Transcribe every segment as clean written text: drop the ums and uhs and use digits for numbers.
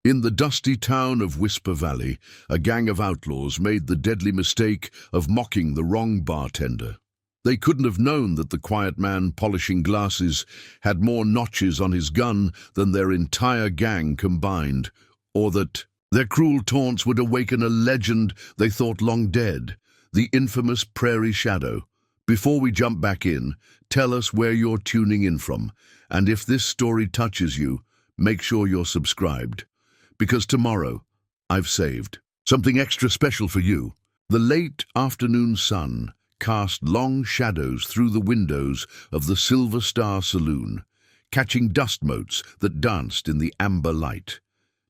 In the dusty town of Whisper Valley, a gang of outlaws made the deadly mistake of mocking the wrong bartender. They couldn't have known that the quiet man polishing glasses had more notches on his gun than their entire gang combined, or that their cruel taunts would awaken a legend they thought long dead, the infamous Prairie Shadow. Before we jump back in, tell us where you're tuning in from, and if this story touches you, make sure you're subscribed. Because tomorrow, I've saved something extra special for you. The late afternoon sun cast long shadows through the windows of the Silver Star Saloon, catching dust motes that danced in the amber light.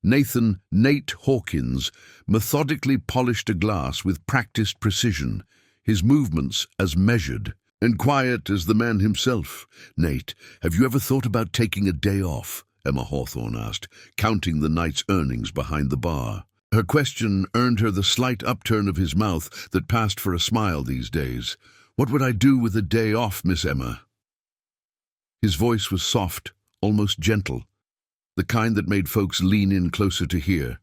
Nate Hawkins methodically polished a glass with practiced precision, his movements as measured and quiet as the man himself. "Nate, have you ever thought about taking a day off?" Emma Hawthorne asked, counting the night's earnings behind the bar. Her question earned her the slight upturn of his mouth that passed for a smile these days. "What would I do with a day off, Miss Emma?" His voice was soft, almost gentle, the kind that made folks lean in closer to hear.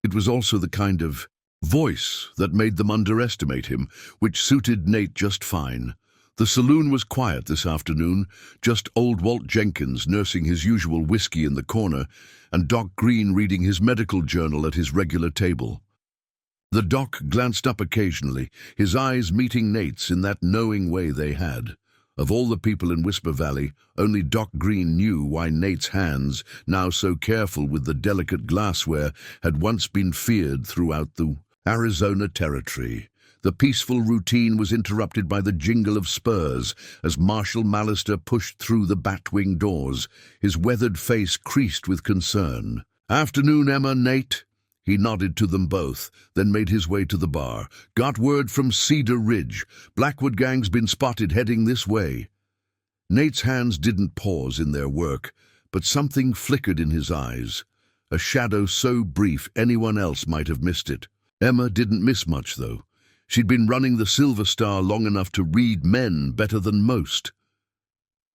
It was also the kind of voice that made them underestimate him, which suited Nate just fine. The saloon was quiet this afternoon, just old Walt Jenkins nursing his usual whiskey in the corner and Doc Green reading his medical journal at his regular table. The doc glanced up occasionally, his eyes meeting Nate's in that knowing way they had. Of all the people in Whisper Valley, only Doc Green knew why Nate's hands, now so careful with the delicate glassware, had once been feared throughout the Arizona Territory. The peaceful routine was interrupted by the jingle of spurs as Marshal Mallister pushed through the batwing doors, his weathered face creased with concern. "Afternoon, Emma, Nate." He nodded to them both, then made his way to the bar. "Got word from Cedar Ridge. Blackwood gang's been spotted heading this way." Nate's hands didn't pause in their work, but something flickered in his eyes, a shadow so brief anyone else might have missed it. Emma didn't miss much, though. She'd been running the Silver Star long enough to read men better than most.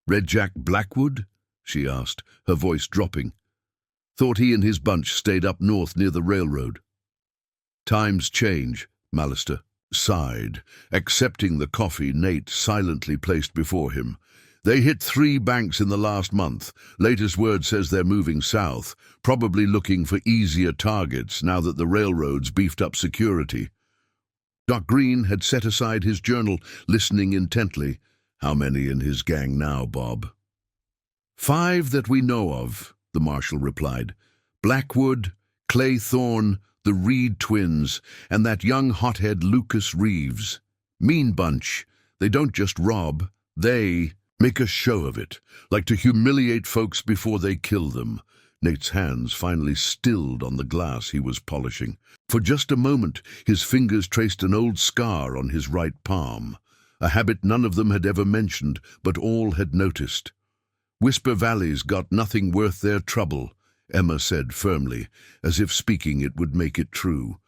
"Red Jack Blackwood?" she asked, her voice dropping. "Thought he and his bunch stayed up north near the railroad." "Times change," Mallister sighed, accepting the coffee Nate silently placed before him. "They hit 3 banks in the last month. Latest word says they're moving south, probably looking for easier targets now that the railroad's beefed up security." Doc Green had set aside his journal, listening intently. "How many in his gang now, Bob?" "5 that we know of," the marshal replied. "Blackwood, Clay Thorne, the Reed twins, and that young hothead Lucas Reeves. Mean bunch. They don't just rob, they make a show of it, like to humiliate folks before they kill them." Nate's hands finally stilled on the glass he was polishing. For just a moment, his fingers traced an old scar on his right palm, a habit none of them had ever mentioned, but all had noticed. "Whisper Valley's got nothing worth their trouble," Emma said firmly, as if speaking it would make it true.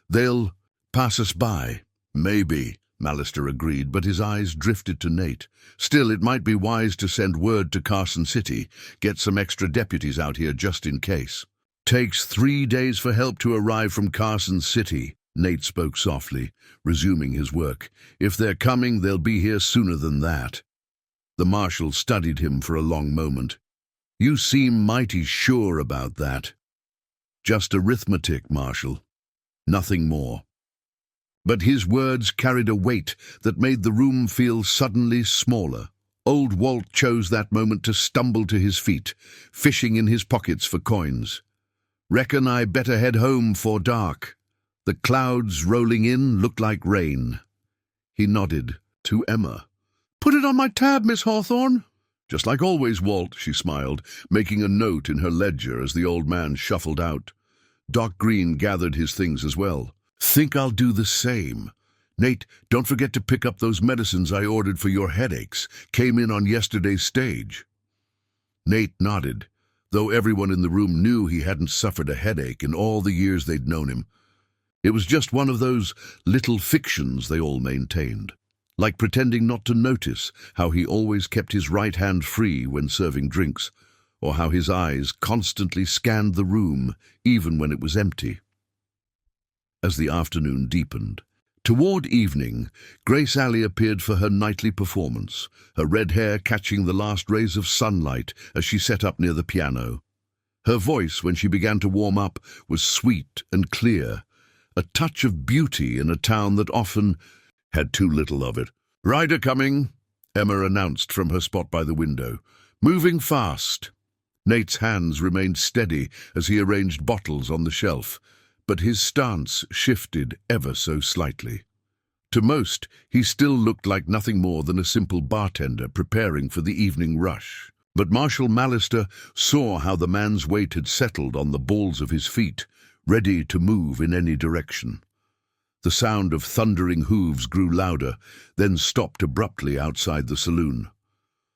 "They'll pass us by." "Maybe," Mallister agreed, but his eyes drifted to Nate. "Still, it might be wise to send word to Carson City, get some extra deputies out here just in case." "Takes 3 days for help to arrive from Carson City," Nate spoke softly, resuming his work. "If they're coming, they'll be here sooner than that." The marshal studied him for a long moment. "You seem mighty sure about that." "Just arithmetic, Marshal. Nothing more." But his words carried a weight that made the room feel suddenly smaller. Old Walt chose that moment to stumble to his feet, fishing in his pockets for coins. "Reckon I better head home 'fore dark." The clouds rolling in looked like rain. He nodded to Emma. "Put it on my tab, Miss Hawthorne." "Just like always, Walt," she smiled, making a note in her ledger as the old man shuffled out. Doc Green gathered his things as well. "Think I'll do the same. Nate, don't forget to pick up those medicines I ordered for your headaches. Came in on yesterday's stage." Nate nodded, though everyone in the room knew he hadn't suffered a headache in all the years they'd known him. It was just one of those little fictions they all maintained, like pretending not to notice how he always kept his right hand free when serving drinks, or how his eyes constantly scanned the room, even when it was empty. As the afternoon deepened, toward evening, Grace Alley appeared for her nightly performance, her red hair catching the last rays of sunlight as she sat up near the piano. Her voice, when she began to warm up, was sweet and clear, a touch of beauty in a town that often had too little of it. "Rider coming," Emma announced from her spot by the window. "Moving fast." Nate's hands remained steady as he arranged bottles on the shelf, but his stance shifted ever so slightly. To most, he still looked like nothing more than a simple bartender preparing for the evening rush. But Marshal Mallister saw how the man's weight had settled on the balls of his feet, ready to move in any direction. The sound of thundering hooves grew louder, then stopped abruptly outside the saloon.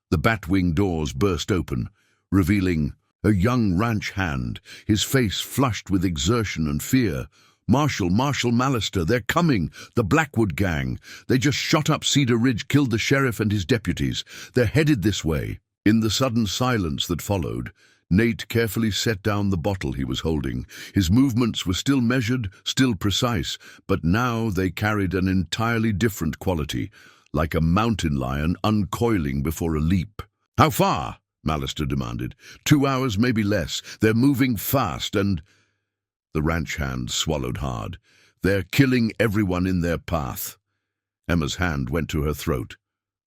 The bat-wing doors burst open, revealing a young ranch hand, his face flushed with exertion and fear. Marshal Mallister, they're coming! The Blackwood gang! They just shot up Cedar Ridge, killed the sheriff and his deputies. They're headed this way." In the sudden silence that followed, Nate carefully set down the bottle he was holding. His movements were still measured, still precise, but now they carried an entirely different quality, like a mountain lion uncoiling before a leap. "How far?" Mallister demanded. 2 hours, maybe less. They're moving fast and—" The ranch hand swallowed hard. "They're killing everyone in their path." Emma's hand went to her throat.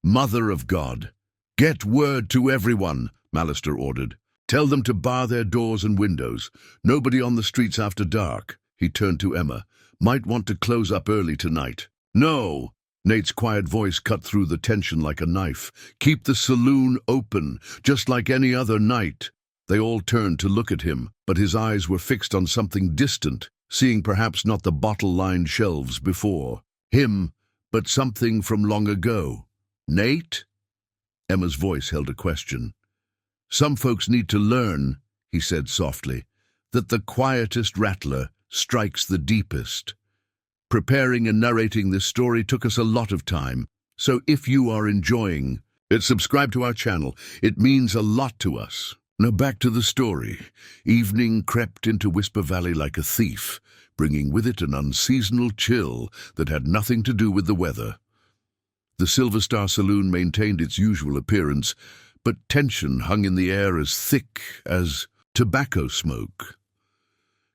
"Mother of God! Get word to everyone," Mallister ordered. "Tell them to bar their doors and windows. Nobody on the streets after dark." He turned to Emma. "Might want to close up early tonight." "No!" Nate's quiet voice cut through the tension like a knife. "Keep the saloon open, just like any other night." They all turned to look at him, but his eyes were fixed on something distant, seeing perhaps not the bottle-lined shelves before him, but something from long ago. "Nate?" Emma's voice held a question. "Some folks need to learn," he said softly, "that the quietest rattler strikes the deepest. Preparing and narrating this story took us a lot of time, so if you are enjoying it, subscribe to our channel. It means a lot to us. Now back to the story. Evening crept into Whisper Valley like a thief, bringing with it an unseasonal chill that had nothing to do with the weather. The Silver Star Saloon maintained its usual appearance, but tension hung in the air as thick as tobacco smoke.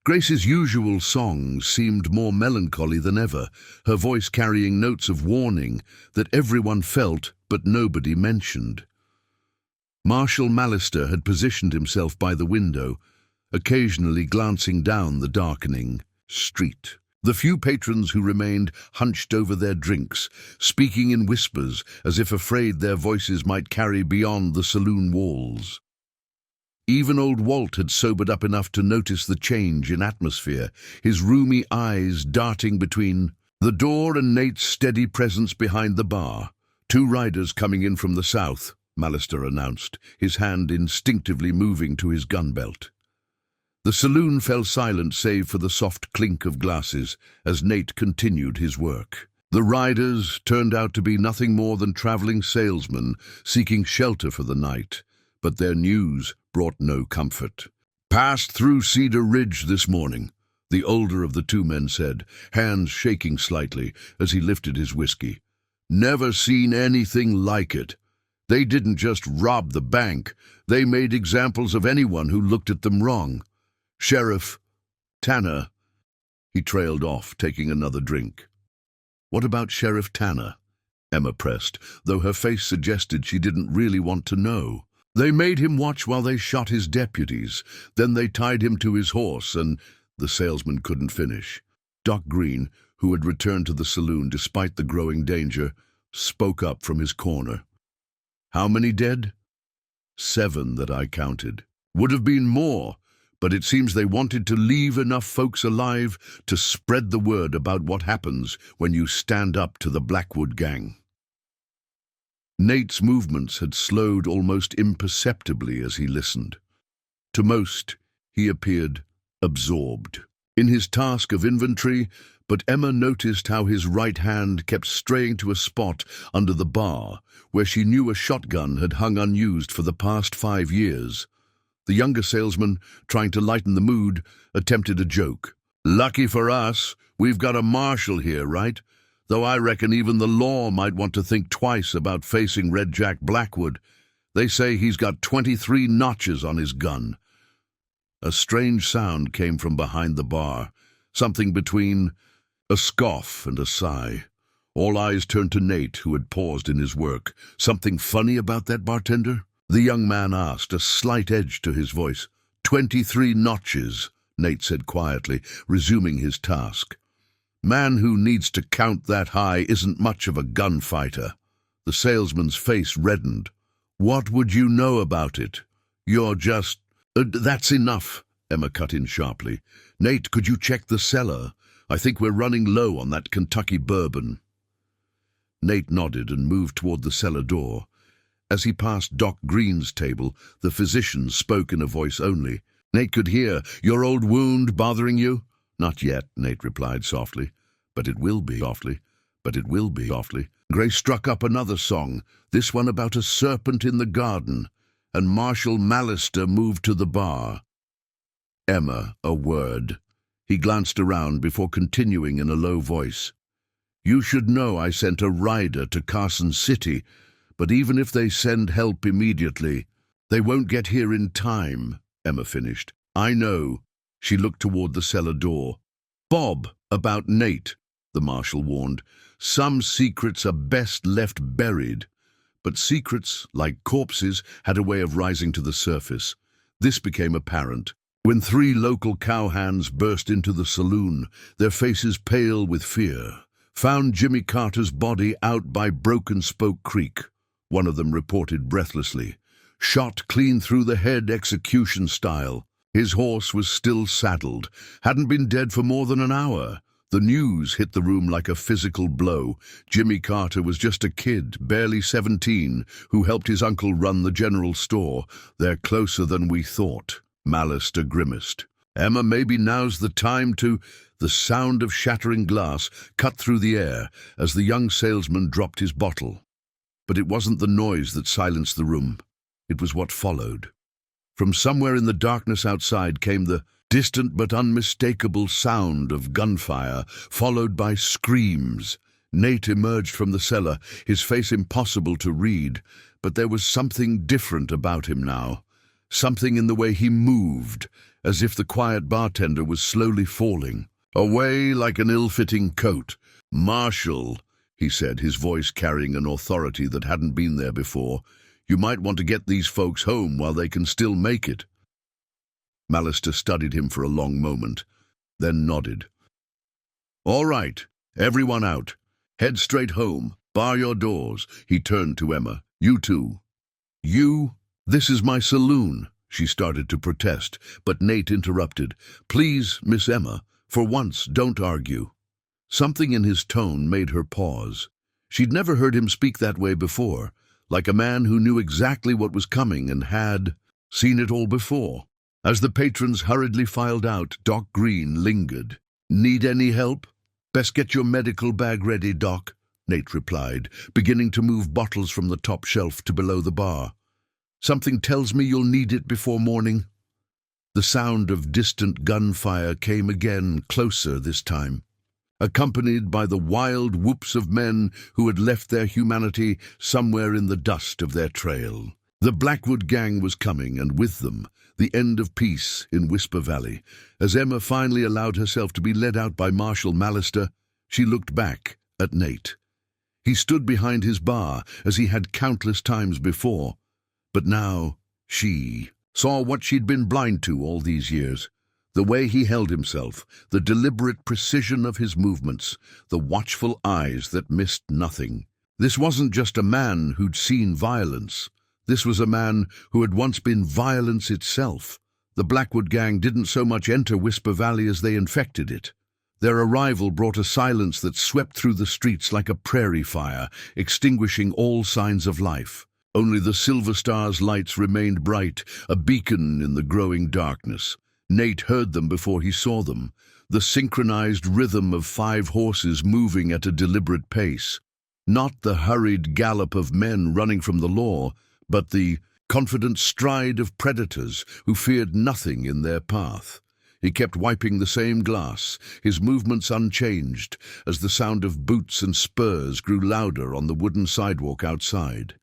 Grace's usual songs seemed more melancholy than ever, her voice carrying notes of warning that everyone felt but nobody mentioned. Marshal Mallister had positioned himself by the window, occasionally glancing down the darkening street. The few patrons who remained hunched over their drinks, speaking in whispers as if afraid their voices might carry beyond the saloon walls. Even old Walt had sobered up enough to notice the change in atmosphere, his rheumy eyes darting between the door and Nate's steady presence behind the bar. "2 riders coming in from the south," Mallister announced, his hand instinctively moving to his gun belt. The saloon fell silent save for the soft clink of glasses as Nate continued his work. The riders turned out to be nothing more than traveling salesmen seeking shelter for the night, but their news brought no comfort. "Passed through Cedar Ridge this morning," the older of the 2 men said, hands shaking slightly as he lifted his whiskey. "Never seen anything like it. They didn't just rob the bank, they made examples of anyone who looked at them wrong. Sheriff Tanner—" He trailed off, taking another drink. "What about Sheriff Tanner?" Emma pressed, though her face suggested she didn't really want to know. "They made him watch while they shot his deputies. Then they tied him to his horse and—" The salesman couldn't finish. Doc Green, who had returned to the saloon despite the growing danger, spoke up from his corner. "How many dead?" "7 that I counted. Would have been more, but it seems they wanted to leave enough folks alive to spread the word about what happens when you stand up to the Blackwood gang." Nate's movements had slowed almost imperceptibly as he listened. To most, he appeared absorbed in his task of inventory, but Emma noticed how his right hand kept straying to a spot under the bar where she knew a shotgun had hung unused for the past 5 years. The younger salesman, trying to lighten the mood, attempted a joke. "Lucky for us, we've got a marshal here, right? Though I reckon even the law might want to think twice about facing Red Jack Blackwood. They say he's got 23 notches on his gun." A strange sound came from behind the bar, something between a scoff and a sigh. All eyes turned to Nate, who had paused in his work. "Something funny about that, bartender?" the young man asked, a slight edge to his voice. 23 notches, Nate said quietly, resuming his task. "Man who needs to count that high isn't much of a gunfighter." The salesman's face reddened. "What would you know about it? You're just—" "That's enough," Emma cut in sharply. "Nate, could you check the cellar? I think we're running low on that Kentucky bourbon." Nate nodded and moved toward the cellar door. As he passed Doc Green's table, the physician spoke in a voice only. Nate could hear, "Your old wound bothering you?" "Not yet," Nate replied softly. "But it will be softly. But it will be softly." Gray struck up another song, this one about a serpent in the garden, and Marshal Mallister moved to the bar. "Emma, a word." He glanced around before continuing in a low voice. "You should know I sent a rider to Carson City, but even if they send help immediately, they won't get here in time," Emma finished. "I know." She looked toward the cellar door. "Bob, about Nate," the marshal warned. "Some secrets are best left buried." But secrets, like corpses, had a way of rising to the surface. This became apparent when 3 local cowhands burst into the saloon, their faces pale with fear. "Found Jimmy Carter's body out by Broken Spoke Creek," one of them reported breathlessly. "Shot clean through the head, execution style. His horse was still saddled, hadn't been dead for more than an hour." The news hit the room like a physical blow. Jimmy Carter was just a kid, barely 17, who helped his uncle run the general store. "They're closer than we thought," Mallister grimaced. "Emma, maybe now's the time to—" The sound of shattering glass cut through the air as the young salesman dropped his bottle. But it wasn't the noise that silenced the room. It was what followed. From somewhere in the darkness outside came the distant but unmistakable sound of gunfire, followed by screams. Nate emerged from the cellar, his face impossible to read, but there was something different about him now. Something in the way he moved, as if the quiet bartender was slowly falling away like an ill-fitting coat. "Marshal," he said, his voice carrying an authority that hadn't been there before, "you might want to get these folks home while they can still make it." Mallister studied him for a long moment, then nodded. "All right, everyone out. Head straight home. Bar your doors." He turned to Emma. "You too." "You? This is my saloon," she started to protest, but Nate interrupted. "Please, Miss Emma, for once, don't argue." Something in his tone made her pause. She'd never heard him speak that way before, like a man who knew exactly what was coming and had seen it all before. As the patrons hurriedly filed out, Doc Green lingered. "Need any help?" "Best get your medical bag ready, Doc," Nate replied, beginning to move bottles from the top shelf to below the bar. "Something tells me you'll need it before morning." The sound of distant gunfire came again, closer this time, accompanied by the wild whoops of men who had left their humanity somewhere in the dust of their trail. The Blackwood gang was coming, and with them, the end of peace in Whisper Valley. As Emma finally allowed herself to be led out by Marshal Mallister, she looked back at Nate. He stood behind his bar, as he had countless times before, but now she saw what she'd been blind to all these years. The way he held himself, the deliberate precision of his movements, the watchful eyes that missed nothing. This wasn't just a man who'd seen violence. This was a man who had once been violence itself. The Blackwood gang didn't so much enter Whisper Valley as they infected it. Their arrival brought a silence that swept through the streets like a prairie fire, extinguishing all signs of life. Only the Silver Star's lights remained bright, a beacon in the growing darkness. Nate heard them before he saw them, the synchronized rhythm of 5 horses moving at a deliberate pace. Not the hurried gallop of men running from the law, but the confident stride of predators who feared nothing in their path. He kept wiping the same glass, his movements unchanged, as the sound of boots and spurs grew louder on the wooden sidewalk outside.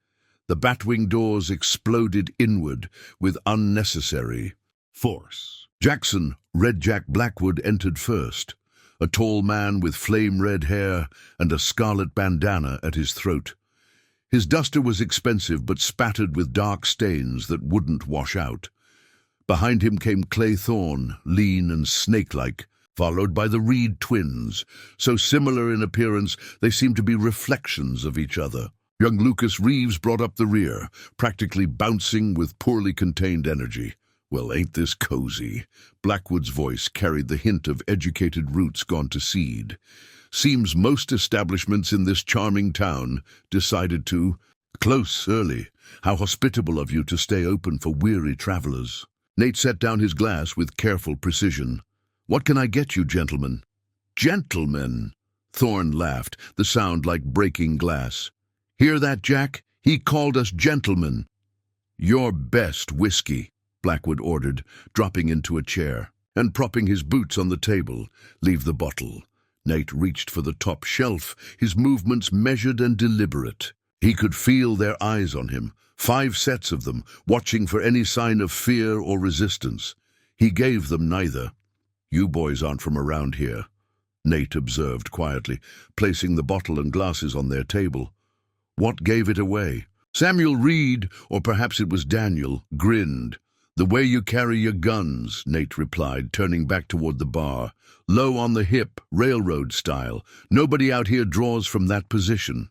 The batwing doors exploded inward with unnecessary force. Jackson, Red Jack Blackwood, entered first, a tall man with flame-red hair and a scarlet bandana at his throat. His duster was expensive but spattered with dark stains that wouldn't wash out. Behind him came Clay Thorne, lean and snake-like, followed by the Reed twins, so similar in appearance they seemed to be reflections of each other. Young Lucas Reeves brought up the rear, practically bouncing with poorly contained energy. "Well, ain't this cozy?" Blackwood's voice carried the hint of educated roots gone to seed. "Seems most establishments in this charming town decided to close early. How hospitable of you to stay open for weary travelers." Nate set down his glass with careful precision. "What can I get you, gentlemen?" "Gentlemen?" Thorne laughed, the sound like breaking glass. "Hear that, Jack? He called us gentlemen." "Your best whiskey," Blackwood ordered, dropping into a chair and propping his boots on the table. "Leave the bottle." Nate reached for the top shelf, his movements measured and deliberate. He could feel their eyes on him, 5 sets of them, watching for any sign of fear or resistance. He gave them neither. "You boys aren't from around here," Nate observed quietly, placing the bottle and glasses on their table. "What gave it away?" Samuel Reed, or perhaps it was Daniel, grinned. "The way you carry your guns," Nate replied, turning back toward the bar. "Low on the hip, railroad style. Nobody out here draws from that position."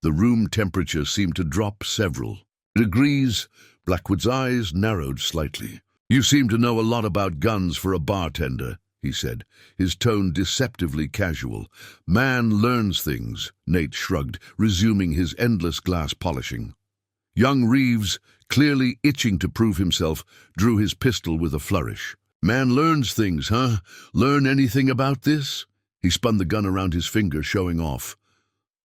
The room temperature seemed to drop several degrees. Blackwood's eyes narrowed slightly. "You seem to know a lot about guns for a bartender," he said, his tone deceptively casual. "Man learns things," Nate shrugged, resuming his endless glass polishing. Young Reeves, clearly itching to prove himself, drew his pistol with a flourish. "Man learns things, huh? Learn anything about this?" He spun the gun around his finger, showing off.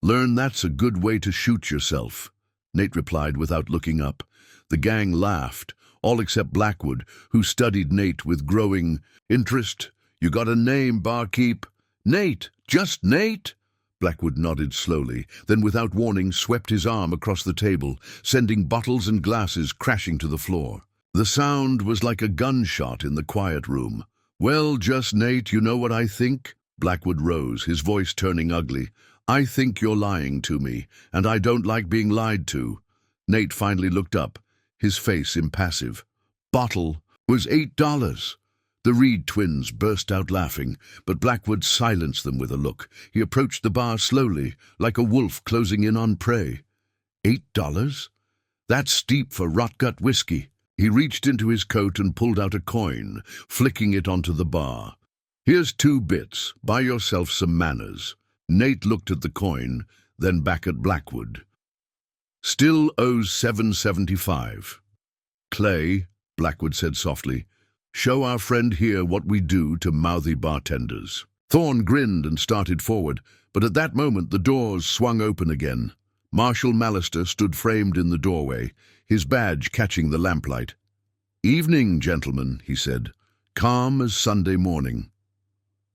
"Learn that's a good way to shoot yourself," Nate replied without looking up. The gang laughed, all except Blackwood, who studied Nate with growing interest. "You got a name, barkeep?" "Nate, just Nate?" Blackwood nodded slowly, then without warning swept his arm across the table, sending bottles and glasses crashing to the floor. The sound was like a gunshot in the quiet room. "Well, just Nate, you know what I think?" Blackwood rose, his voice turning ugly. "I think you're lying to me, and I don't like being lied to." Nate finally looked up, his face impassive. "Bottle was $8. The Reed twins burst out laughing, but Blackwood silenced them with a look. He approached the bar slowly, like a wolf closing in on prey. $8? That's steep for rot-gut whiskey." He reached into his coat and pulled out a coin, flicking it onto the bar. "Here's 2 bits. Buy yourself some manners." Nate looked at the coin, then back at Blackwood. "Still owes $7.75. "Clay," Blackwood said softly, "show our friend here what we do to mouthy bartenders." Thorne grinned and started forward, but at that moment the doors swung open again. Marshal Mallister stood framed in the doorway, his badge catching the lamplight. "Evening, gentlemen," he said, calm as Sunday morning.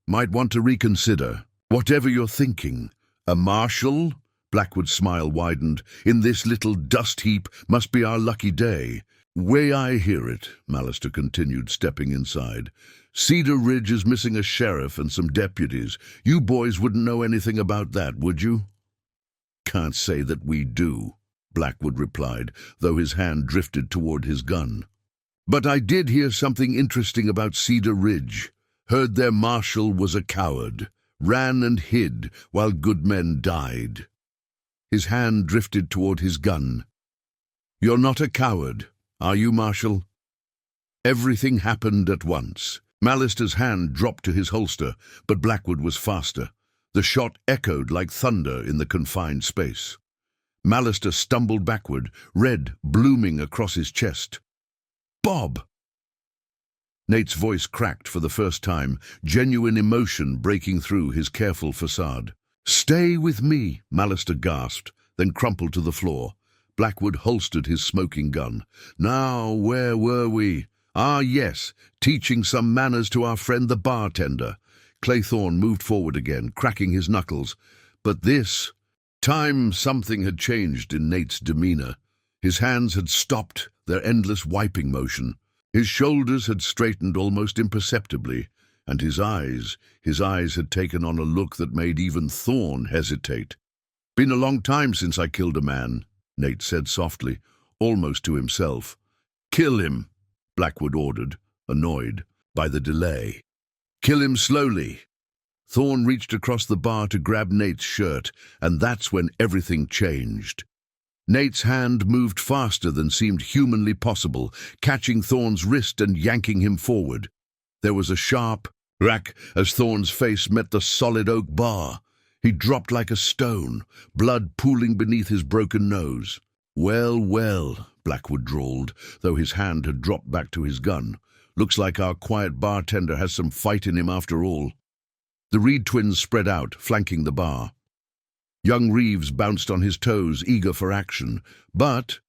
"Might want to reconsider. Whatever you're thinking." "A marshal?" Blackwood's smile widened. "In this little dust heap must be our lucky day." "Way I hear it," Mallister continued, stepping inside. "Cedar Ridge is missing a sheriff and some deputies. You boys wouldn't know anything about that, would you?" "Can't say that we do," Blackwood replied, though his hand drifted toward his gun. "But I did hear something interesting about Cedar Ridge. Heard their marshal was a coward. Ran and hid while good men died." His hand drifted toward his gun. "You're not a coward, are you, Marshal?" Everything happened at once. Mallister's hand dropped to his holster, but Blackwood was faster. The shot echoed like thunder in the confined space. Mallister stumbled backward, red blooming across his chest. "Bob!" Nate's voice cracked for the first time, genuine emotion breaking through his careful facade. "Stay with me," Mallister gasped, then crumpled to the floor. Blackwood holstered his smoking gun. Now, where were we? Ah, yes, teaching some manners to our friend the bartender. Claythorne moved forward again, cracking his knuckles. But this time something had changed in Nate's demeanor. His hands had stopped their endless wiping motion. His shoulders had straightened almost imperceptibly, and his eyes had taken on a look that made even Thorne hesitate. "Been a long time since I killed a man," Nate said softly, almost to himself. "Kill him," Blackwood ordered, annoyed by the delay. "Kill him slowly." Thorne reached across the bar to grab Nate's shirt, and that's when everything changed. Nate's hand moved faster than seemed humanly possible, catching Thorne's wrist and yanking him forward. There was a sharp crack as Thorne's face met the solid oak bar. He dropped like a stone, blood pooling beneath his broken nose. "Well, well," Blackwood drawled, though his hand had dropped back to his gun. "Looks like our quiet bartender has some fight in him after all." The Reed twins spread out, flanking the bar. Young Reeves bounced on his toes, eager for action. But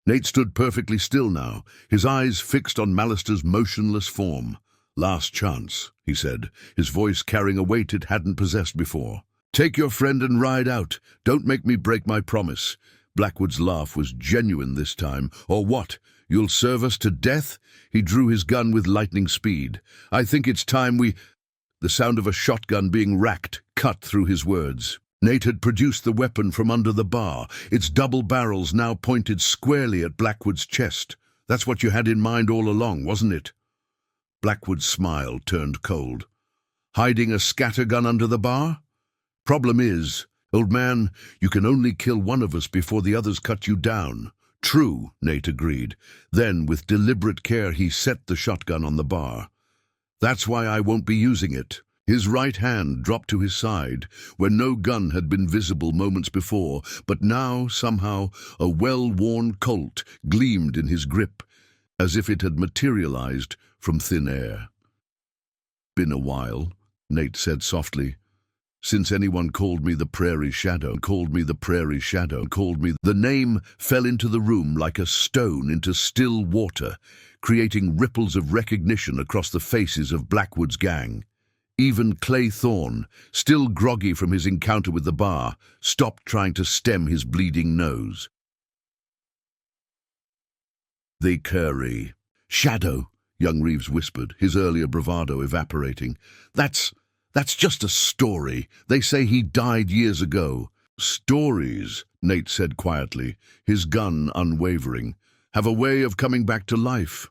Nate stood perfectly still now, his eyes fixed on Mallister's motionless form. "Last chance," he said, his voice carrying a weight it hadn't possessed before. "Take your friend and ride out. Don't make me break my promise." Blackwood's laugh was genuine this time. "Or what? You'll serve us to death?" He drew his gun with lightning speed. "I think it's time we—" The sound of a shotgun being racked cut through his words. Nate had produced the weapon from under the bar, its double barrels now pointed squarely at Blackwood's chest. "That's what you had in mind all along, wasn't it?" Blackwood's smile turned cold. "Hiding a scattergun under the bar? Problem is, old man, you can only kill one of us before the others cut you down." "True," Nate agreed. Then, with deliberate care, he set the shotgun on the bar. "That's why I won't be using it." His right hand dropped to his side, where no gun had been visible moments before, but now, somehow, a well-worn Colt gleamed in his grip, as if it had materialized from thin air. "Been a while," Nate said softly. "Since anyone called me the Prairie Shadow. The name fell into the room like a stone into still water, creating ripples of recognition across the faces of Blackwood's gang. Even Claythorne, still groggy from his encounter with the bar, stopped trying to stem his bleeding nose. "The Curry Shadow," young Reeves whispered, his earlier bravado evaporating. That's just a story. They say he died years ago." "Stories," Nate said quietly, his gun unwavering, "have a way of coming back to life."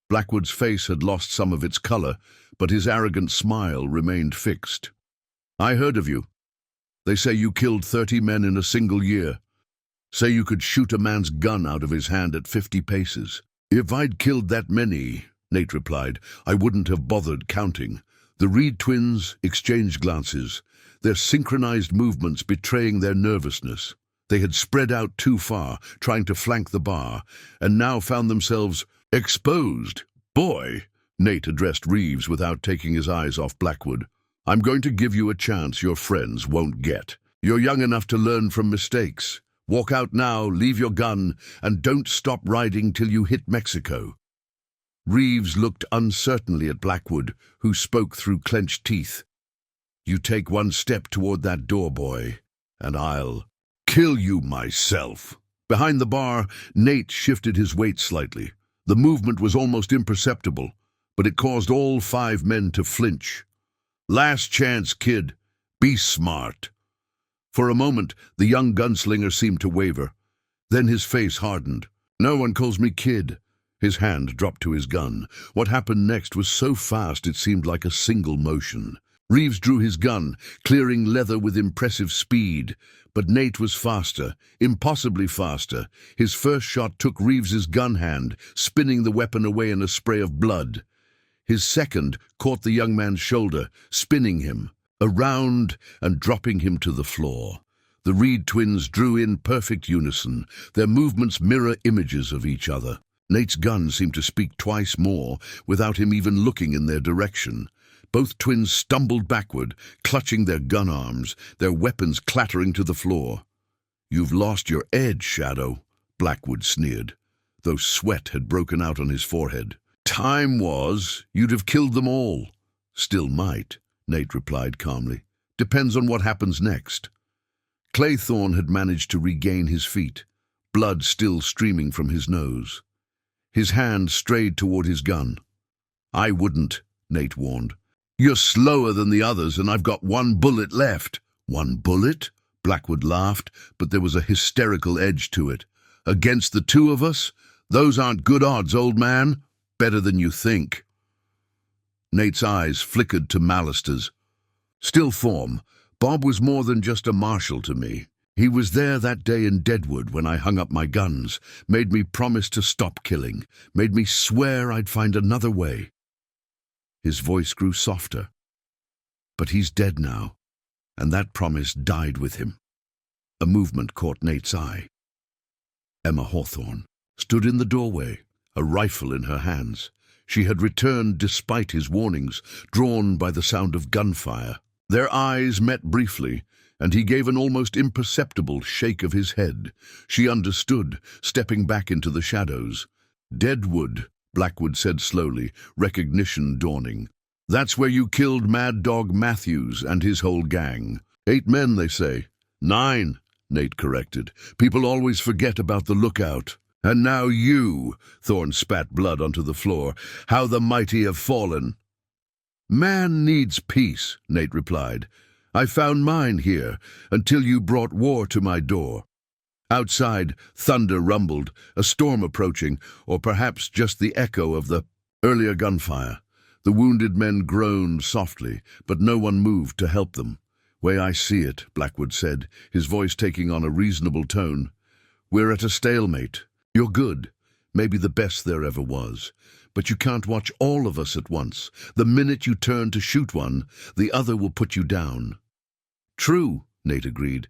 Blackwood's face had lost some of its color, but his arrogant smile remained fixed. "I heard of you. They say you killed 30 men in a single year. Say you could shoot a man's gun out of his hand at 50 paces. "If I'd killed that many," Nate replied, "I wouldn't have bothered counting." The Reed twins exchanged glances, their synchronized movements betraying their nervousness. They had spread out too far, trying to flank the bar, and now found themselves exposed. "Boy," Nate addressed Reeves without taking his eyes off Blackwood, "I'm going to give you a chance your friends won't get. You're young enough to learn from mistakes. Walk out now, leave your gun, and don't stop riding till you hit Mexico." Reeves looked uncertainly at Blackwood, who spoke through clenched teeth. "You take one step toward that door, boy, and I'll kill you myself." Behind the bar, Nate shifted his weight slightly. The movement was almost imperceptible, but it caused all 5 men to flinch. "Last chance, kid. Be smart." For a moment, the young gunslinger seemed to waver. Then his face hardened. "No one calls me kid." His hand dropped to his gun. What happened next was so fast it seemed like a single motion. Reeves drew his gun, clearing leather with impressive speed. But Nate was faster, impossibly faster. His first shot took Reeves's gun hand, spinning the weapon away in a spray of blood. His second caught the young man's shoulder, spinning him around and dropping him to the floor. The Reed twins drew in perfect unison, their movements mirror images of each other. Nate's gun seemed to speak twice more, without him even looking in their direction. Both twins stumbled backward, clutching their gun arms, their weapons clattering to the floor. "You've lost your edge, Shadow," Blackwood sneered, though sweat had broken out on his forehead. Time was, you'd have killed them all. Still might, Nate replied calmly. Depends on what happens next. Claythorne had managed to regain his feet, blood still streaming from his nose. His hand strayed toward his gun. I wouldn't, Nate warned. You're slower than the others, and I've got one bullet left. One bullet? Blackwood laughed, but there was a hysterical edge to it. Against the two of us? Those aren't good odds, old man. Better than you think. Nate's eyes flickered to Mallister's. Still form, Bob was more than just a marshal to me. He was there that day in Deadwood when I hung up my guns, made me promise to stop killing, made me swear I'd find another way. His voice grew softer. But he's dead now, and that promise died with him. A movement caught Nate's eye. Emma Hawthorne stood in the doorway, a rifle in her hands. She had returned despite his warnings, drawn by the sound of gunfire. Their eyes met briefly, and he gave an almost imperceptible shake of his head. She understood, stepping back into the shadows. Deadwood, Blackwood said slowly, recognition dawning. That's where you killed Mad Dog Matthews and his whole gang. 8 men, they say. 9, Nate corrected. People always forget about the lookout. And now you, Thorne spat blood onto the floor. How the mighty have fallen. Man needs peace, Nate replied. I found mine here, until you brought war to my door. Outside, thunder rumbled, a storm approaching, or perhaps just the echo of the earlier gunfire. The wounded men groaned softly, but no one moved to help them. Way I see it, Blackwood said, his voice taking on a reasonable tone. We're at a stalemate. You're good, maybe the best there ever was. But you can't watch all of us at once. The minute you turn to shoot one, the other will put you down. True, Nate agreed.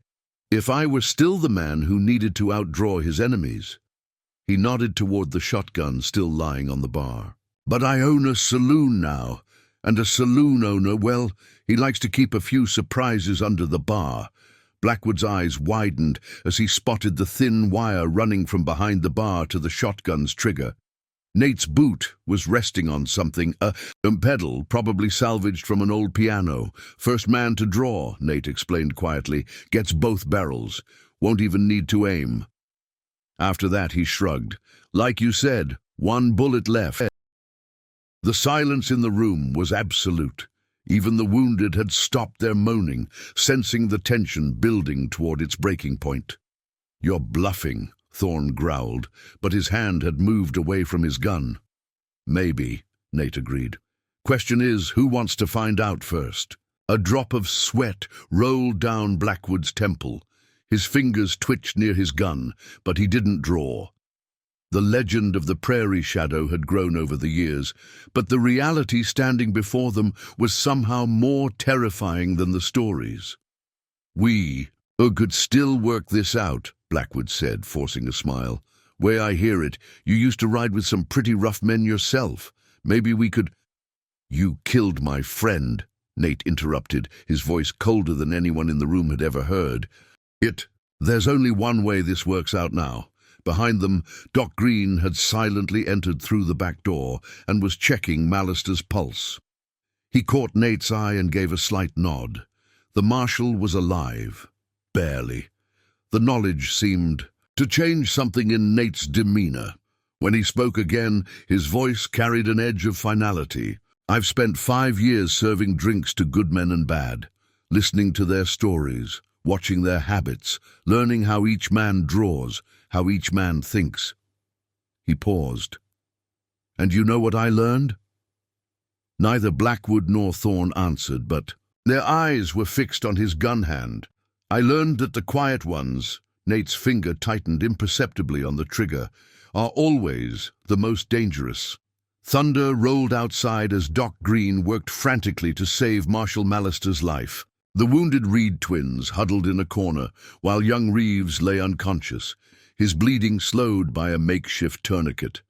If I were still the man who needed to outdraw his enemies. He nodded toward the shotgun still lying on the bar. But I own a saloon now, and a saloon owner, well, he likes to keep a few surprises under the bar. Blackwood's eyes widened as he spotted the thin wire running from behind the bar to the shotgun's trigger. Nate's boot was resting on something, a pedal probably salvaged from an old piano. First man to draw, Nate explained quietly, gets both barrels, won't even need to aim. After that he shrugged. Like you said, one bullet left. The silence in the room was absolute. Even the wounded had stopped their moaning, sensing the tension building toward its breaking point. You're bluffing, Thorne growled, but his hand had moved away from his gun. Maybe, Nate agreed. Question is, who wants to find out first? A drop of sweat rolled down Blackwood's temple. His fingers twitched near his gun, but he didn't draw. The legend of the prairie shadow had grown over the years, but the reality standing before them was somehow more terrifying than the stories. We could still work this out, Blackwood said, forcing a smile. Way I hear it, you used to ride with some pretty rough men yourself. Maybe we could— You killed my friend, Nate interrupted, his voice colder than anyone in the room had ever heard. There's only one way this works out now. Behind them, Doc Green had silently entered through the back door and was checking Mallister's pulse. He caught Nate's eye and gave a slight nod. The marshal was alive. Barely. The knowledge seemed to change something in Nate's demeanor. When he spoke again, his voice carried an edge of finality. I've spent 5 years serving drinks to good men and bad, listening to their stories, watching their habits, learning how each man draws, how each man thinks. He paused. And you know what I learned? Neither Blackwood nor Thorne answered, but their eyes were fixed on his gun hand. I learned that the quiet ones, Nate's finger tightened imperceptibly on the trigger, are always the most dangerous. Thunder rolled outside as Doc Green worked frantically to save Marshal Mallister's life. The wounded Reed twins huddled in a corner, while young Reeves lay unconscious, his bleeding slowed by a makeshift tourniquet.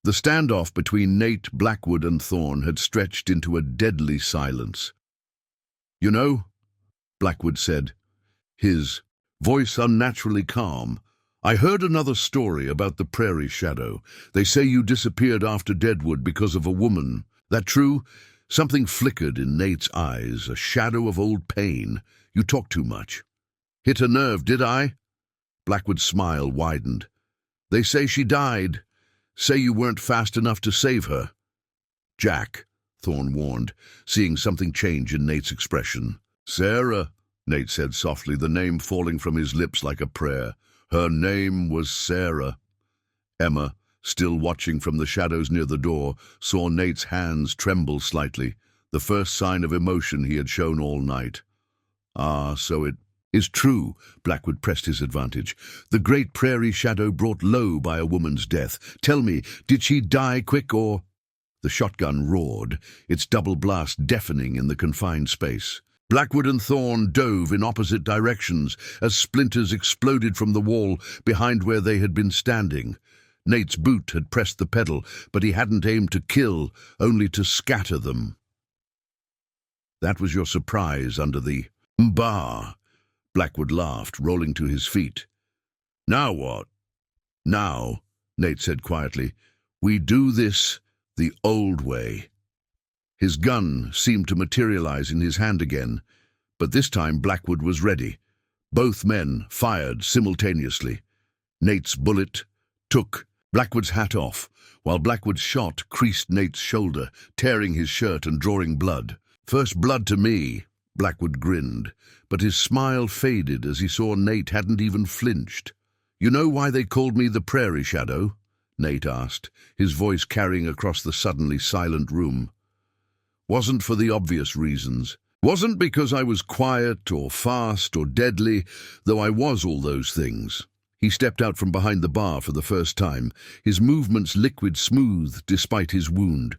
The standoff between Nate, Blackwood, and Thorne had stretched into a deadly silence. You know, Blackwood said, his voice unnaturally calm, I heard another story about the prairie shadow. They say you disappeared after Deadwood because of a woman. That true? Something flickered in Nate's eyes, a shadow of old pain. You talk too much. Hit a nerve, did I? Blackwood's smile widened. They say she died. Say you weren't fast enough to save her. Jack, Thorne warned, seeing something change in Nate's expression. Sarah, Nate said softly, the name falling from his lips like a prayer. Her name was Sarah. Emma, still watching from the shadows near the door, saw Nate's hands tremble slightly, the first sign of emotion he had shown all night. Ah, so it is true, Blackwood pressed his advantage. The great prairie shadow brought low by a woman's death. Tell me, did she die quick or— The shotgun roared, its double blast deafening in the confined space. Blackwood and Thorne dove in opposite directions as splinters exploded from the wall behind where they had been standing. Nate's boot had pressed the pedal, but he hadn't aimed to kill, only to scatter them. That was your surprise under the bar. Blackwood laughed, rolling to his feet. Now what? Now, Nate said quietly, we do this the old way. His gun seemed to materialize in his hand again, but this time Blackwood was ready. Both men fired simultaneously. Nate's bullet took Blackwood's hat off, while Blackwood's shot creased Nate's shoulder, tearing his shirt and drawing blood. First blood to me, Blackwood grinned, but his smile faded as he saw Nate hadn't even flinched. You know why they called me the Prairie Shadow? Nate asked, his voice carrying across the suddenly silent room. Wasn't for the obvious reasons. Wasn't because I was quiet or fast or deadly, though I was all those things. He stepped out from behind the bar for the first time, his movements liquid smooth despite his wound.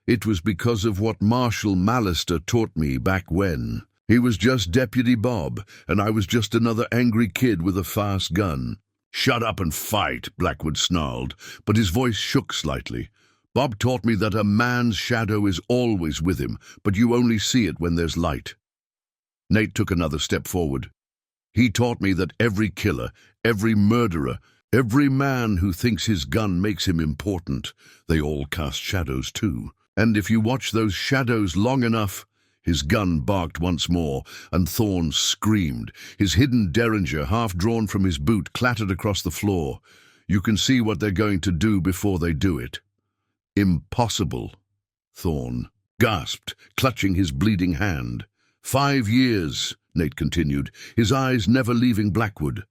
It was because of what Marshal Mallister taught me back when. He was just Deputy Bob, and I was just another angry kid with a fast gun. Shut up and fight, Blackwood snarled, but his voice shook slightly. Bob taught me that a man's shadow is always with him, but you only see it when there's light. Nate took another step forward. He taught me that every killer, every murderer, every man who thinks his gun makes him important, they all cast shadows too. And if you watch those shadows long enough— His gun barked once more, and Thorne screamed. His hidden derringer, half drawn from his boot, clattered across the floor. You can see what they're going to do before they do it. Impossible, Thorne gasped, clutching his bleeding hand. 5 years, Nate continued, his eyes never leaving Blackwood.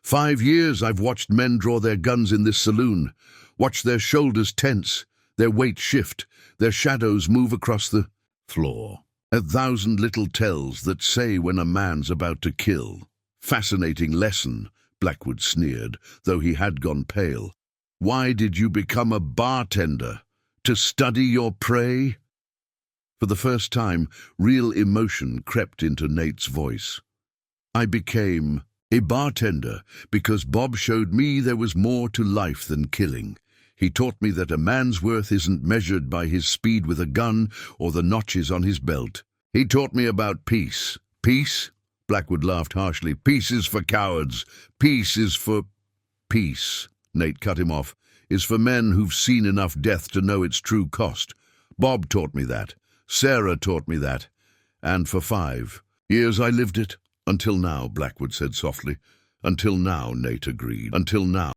5 years I've watched men draw their guns in this saloon, watched their shoulders tense, their weight shift, their shadows move across the floor. 1,000 little tells that say when a man's about to kill. Fascinating lesson, Blackwood sneered, though he had gone pale. Why did you become a bartender? To study your prey? For the first time, real emotion crept into Nate's voice. I became a bartender because Bob showed me there was more to life than killing. He taught me that a man's worth isn't measured by his speed with a gun or the notches on his belt. He taught me about peace. Peace? Blackwood laughed harshly. Peace is for cowards. Peace is for— Peace, Nate cut him off, is for men who've seen enough death to know its true cost. Bob taught me that. Sarah taught me that. And for 5 years I lived it. Until now, Blackwood said softly. Until now, Nate agreed. Until now.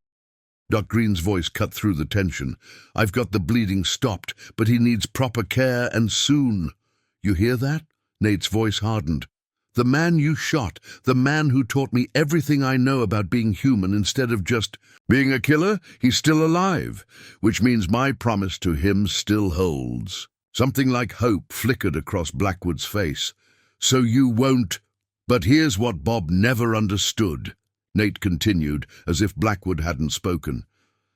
Doc Green's voice cut through the tension. I've got the bleeding stopped, but he needs proper care and soon. You hear that? Nate's voice hardened. The man you shot, the man who taught me everything I know about being human instead of just being a killer, he's still alive, which means my promise to him still holds. Something like hope flickered across Blackwood's face. So you won't— But here's what Bob never understood, Nate continued, as if Blackwood hadn't spoken.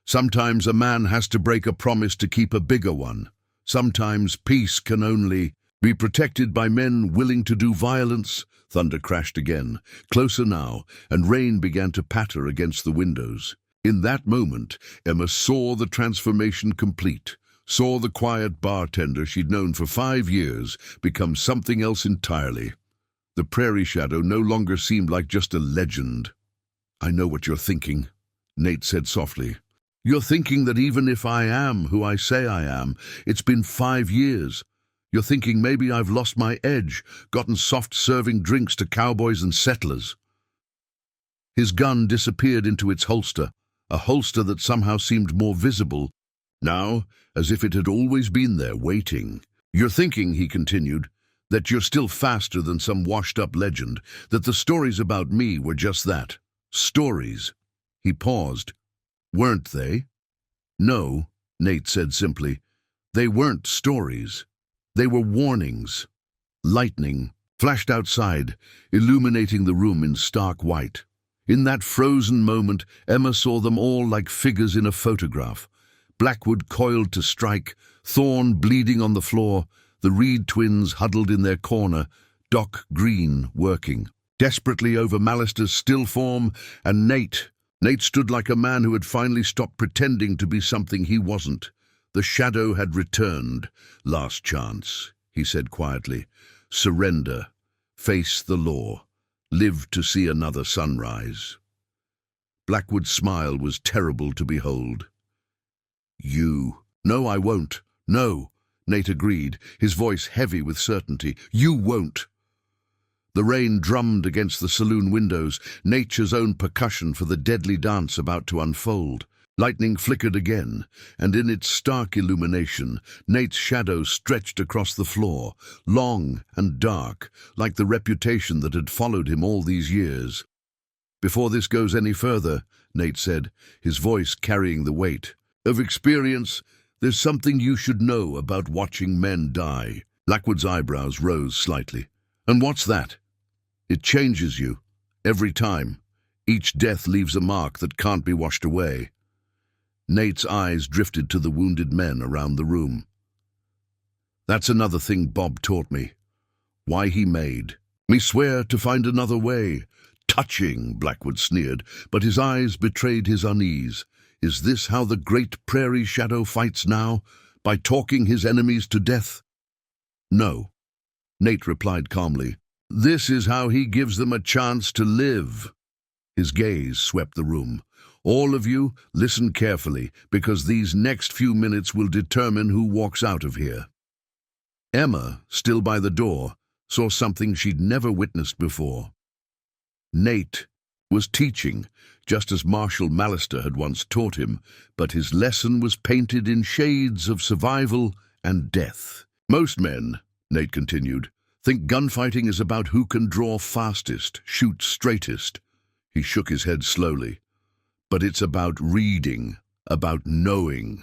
Sometimes a man has to break a promise to keep a bigger one. Sometimes peace can only be protected by men willing to do violence. Thunder crashed again, closer now, and rain began to patter against the windows. In that moment, Emma saw the transformation complete, saw the quiet bartender she'd known for 5 years become something else entirely. The Prairie Shadow no longer seemed like just a legend. I know what you're thinking, Nate said softly. You're thinking that even if I am who I say I am, it's been 5 years. You're thinking maybe I've lost my edge, gotten soft serving drinks to cowboys and settlers. His gun disappeared into its holster, a holster that somehow seemed more visible, now as if it had always been there, waiting. You're thinking, he continued, that you're still faster than some washed-up legend, that the stories about me were just that. Stories. He paused. Weren't they? No, Nate said simply. They weren't stories. They were warnings. Lightning flashed outside, illuminating the room in stark white. In that frozen moment, Emma saw them all like figures in a photograph. Blackwood coiled to strike, Thorn bleeding on the floor, the Reed twins huddled in their corner, Doc Green working desperately over Mallister's still form, and Nate stood like a man who had finally stopped pretending to be something he wasn't. The shadow had returned. Last chance, he said quietly. Surrender. Face the law. Live to see another sunrise. Blackwood's smile was terrible to behold. You. No, I won't. No, Nate agreed, his voice heavy with certainty. You won't. The rain drummed against the saloon windows, nature's own percussion for the deadly dance about to unfold. Lightning flickered again, and in its stark illumination, Nate's shadow stretched across the floor, long and dark, like the reputation that had followed him all these years. Before this goes any further, Nate said, his voice carrying the weight of experience, there's something you should know about watching men die. Blackwood's eyebrows rose slightly. And what's that? It changes you, every time. Each death leaves a mark that can't be washed away. Nate's eyes drifted to the wounded men around the room. That's another thing Bob taught me. Why he made me swear to find another way. Touching, Blackwood sneered, but his eyes betrayed his unease. Is this how the great prairie shadow fights now? By talking his enemies to death? No, Nate replied calmly. This is how he gives them a chance to live. His gaze swept the room. All of you, listen carefully, because these next few minutes will determine who walks out of here. Emma, still by the door, saw something she'd never witnessed before. Nate was teaching, just as Marshal Mallister had once taught him, but his lesson was painted in shades of survival and death. Most men, Nate continued, think gunfighting is about who can draw fastest, shoot straightest. He shook his head slowly. But it's about reading, about knowing.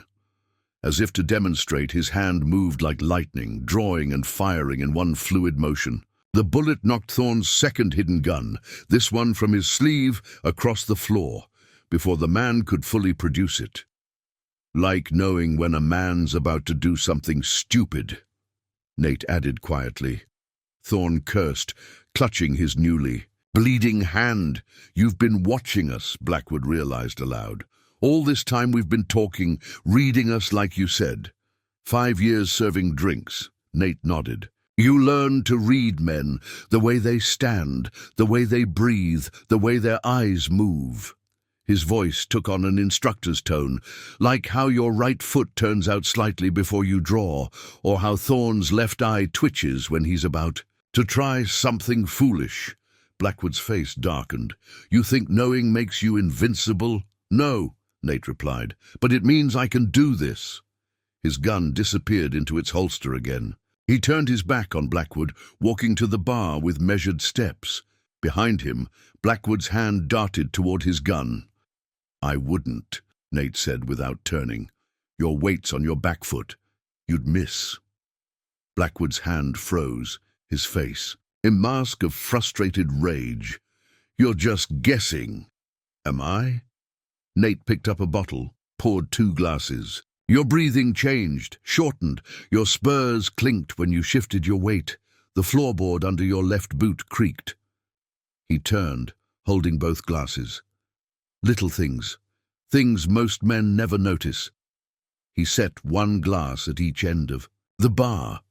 As if to demonstrate, his hand moved like lightning, drawing and firing in one fluid motion. The bullet knocked Thorn's second hidden gun, this one from his sleeve, across the floor, before the man could fully produce it. Like knowing when a man's about to do something stupid, Nate added quietly. Thorn cursed, clutching his newly bleeding hand. You've been watching us, Blackwood realized aloud. All this time we've been talking, reading us like you said. 5 years serving drinks. Nate nodded. You learn to read men, the way they stand, the way they breathe, the way their eyes move. His voice took on an instructor's tone, like how your right foot turns out slightly before you draw, or how Thorn's left eye twitches when he's about to try something foolish. Blackwood's face darkened. You think knowing makes you invincible? No, Nate replied, but it means I can do this. His gun disappeared into its holster again. He turned his back on Blackwood, walking to the bar with measured steps. Behind him, Blackwood's hand darted toward his gun. I wouldn't, Nate said without turning. Your weight's on your back foot. You'd miss. Blackwood's hand froze, his face a mask of frustrated rage. You're just guessing. Am I? Nate picked up a bottle, poured 2 glasses. Your breathing changed, shortened. Your spurs clinked when you shifted your weight. The floorboard under your left boot creaked. He turned, holding both glasses. Little things. Things most men never notice. He set 1 glass at each end of the bar.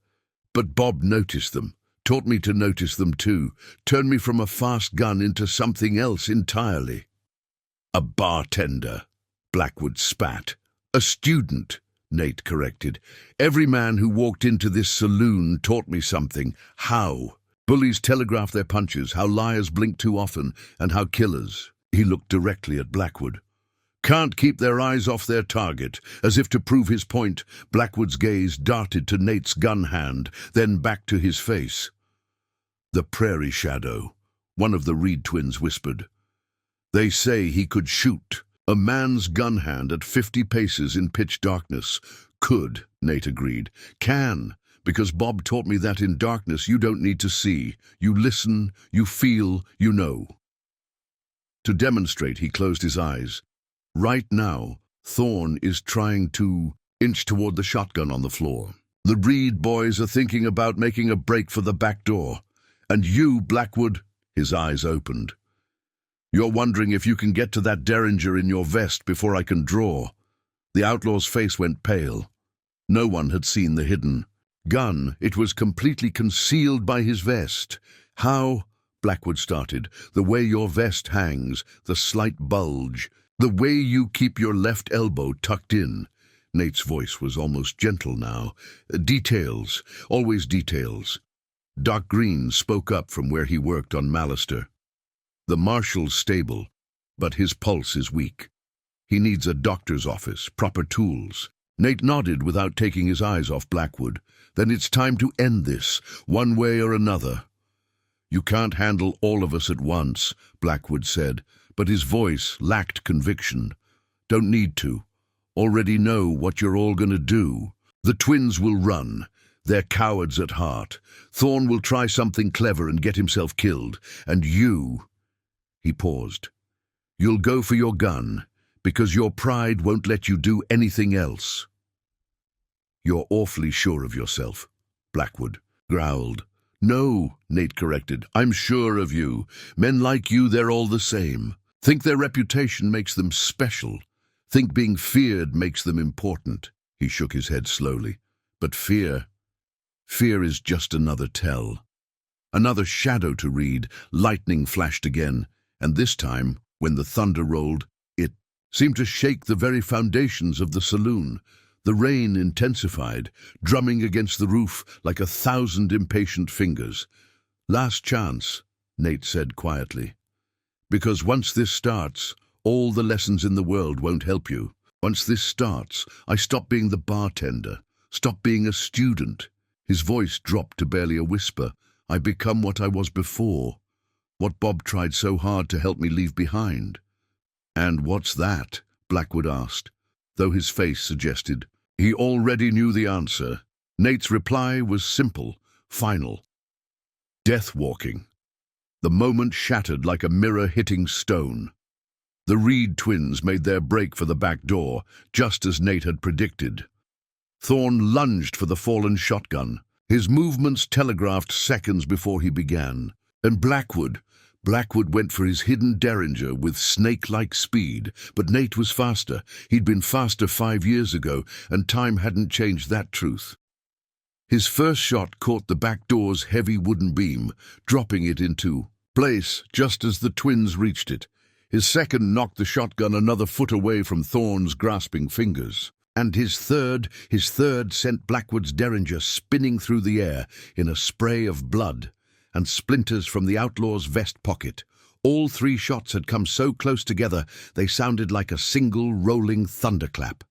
But Bob noticed them. Taught me to notice them too, turned me from a fast gun into something else entirely. A bartender, Blackwood spat. A student, Nate corrected. Every man who walked into this saloon taught me something. How? Bullies telegraph their punches, how liars blink too often, and how killers. He looked directly at Blackwood. Can't keep their eyes off their target. As if to prove his point, Blackwood's gaze darted to Nate's gun hand, then back to his face. The prairie shadow, one of the Reed twins whispered. They say he could shoot. A man's gun hand at 50 paces in pitch darkness. Could, Nate agreed. Can, because Bob taught me that in darkness you don't need to see. You listen, you feel, you know. To demonstrate, he closed his eyes. Right now, Thorne is trying to inch toward the shotgun on the floor. The Reed boys are thinking about making a break for the back door. And you, Blackwood, his eyes opened. You're wondering if you can get to that derringer in your vest before I can draw. The outlaw's face went pale. No one had seen the hidden gun. It was completely concealed by his vest. How? Blackwood started. The way your vest hangs, the slight bulge, the way you keep your left elbow tucked in. Nate's voice was almost gentle now. Details, always details. Doc Green spoke up from where he worked on Mallister. The marshal's stable, but his pulse is weak. He needs a doctor's office, proper tools. Nate nodded without taking his eyes off Blackwood. Then it's time to end this, one way or another. You can't handle all of us at once, Blackwood said, but his voice lacked conviction. Don't need to. Already know what you're all going to do. The twins will run. They're cowards at heart. Thorne will try something clever and get himself killed. And you... He paused. You'll go for your gun, because your pride won't let you do anything else. You're awfully sure of yourself, Blackwood growled. No, Nate corrected. I'm sure of you. Men like you, they're all the same. Think their reputation makes them special. Think being feared makes them important. He shook his head slowly. But fear is just another tell. Another shadow to read. Lightning flashed again. And this time, when the thunder rolled, it seemed to shake the very foundations of the saloon. The rain intensified, drumming against the roof like 1,000 impatient fingers. Last chance, Nate said quietly. Because once this starts, all the lessons in the world won't help you. Once this starts, I stop being the bartender, stop being a student. His voice dropped to barely a whisper. I become what I was before. What Bob tried so hard to help me leave behind. And what's that? Blackwood asked, though his face suggested. He already knew the answer. Nate's reply was simple, final. Death walking. The moment shattered like a mirror hitting stone. The Reed twins made their break for the back door, just as Nate had predicted. Thorne lunged for the fallen shotgun. His movements telegraphed seconds before he began. And Blackwood went for his hidden derringer with snake-like speed, but Nate was faster. He'd been faster 5 years ago, and time hadn't changed that truth. His first shot caught the back door's heavy wooden beam, dropping it into place just as the twins reached it. His second knocked the shotgun another foot away from Thorne's grasping fingers. And his third sent Blackwood's derringer spinning through the air in a spray of blood and splinters from the outlaw's vest pocket. All 3 shots had come so close together they sounded like a single rolling thunderclap.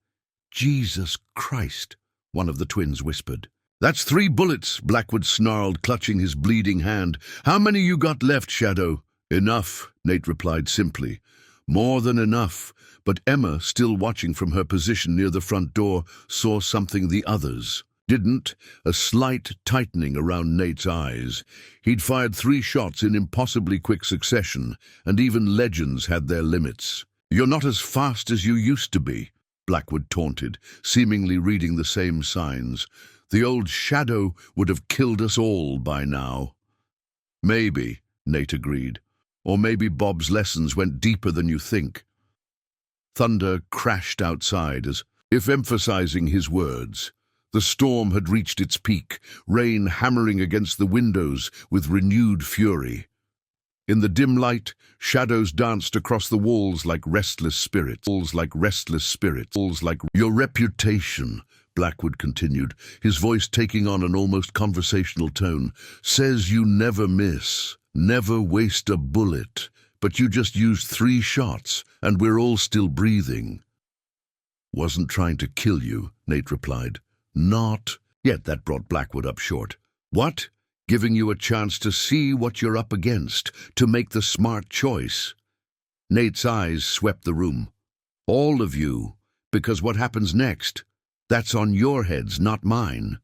Jesus Christ, one of the twins whispered. That's 3 bullets, Blackwood snarled, clutching his bleeding hand. How many you got left, Shadow? Enough, Nate replied simply. More than enough, but Emma, still watching from her position near the front door, saw something the others didn't, a slight tightening around Nate's eyes. He'd fired 3 shots in impossibly quick succession, and even legends had their limits. You're not as fast as you used to be, Blackwood taunted, seemingly reading the same signs. The old Shadow would have killed us all by now. Maybe, Nate agreed. Or maybe Bob's lessons went deeper than you think. Thunder crashed outside as if emphasizing his words. The storm had reached its peak, rain hammering against the windows with renewed fury. In the dim light, shadows danced across the walls like restless spirits. Your reputation, Blackwood continued, his voice taking on an almost conversational tone, says you never miss, never waste a bullet, but you just used 3 shots, and we're all still breathing. Wasn't trying to kill you, Nate replied. Not yet. That brought Blackwood up short. What? Giving you a chance to see what you're up against, to make the smart choice. Nate's eyes swept the room. All of you, because what happens next, that's on your heads, not mine.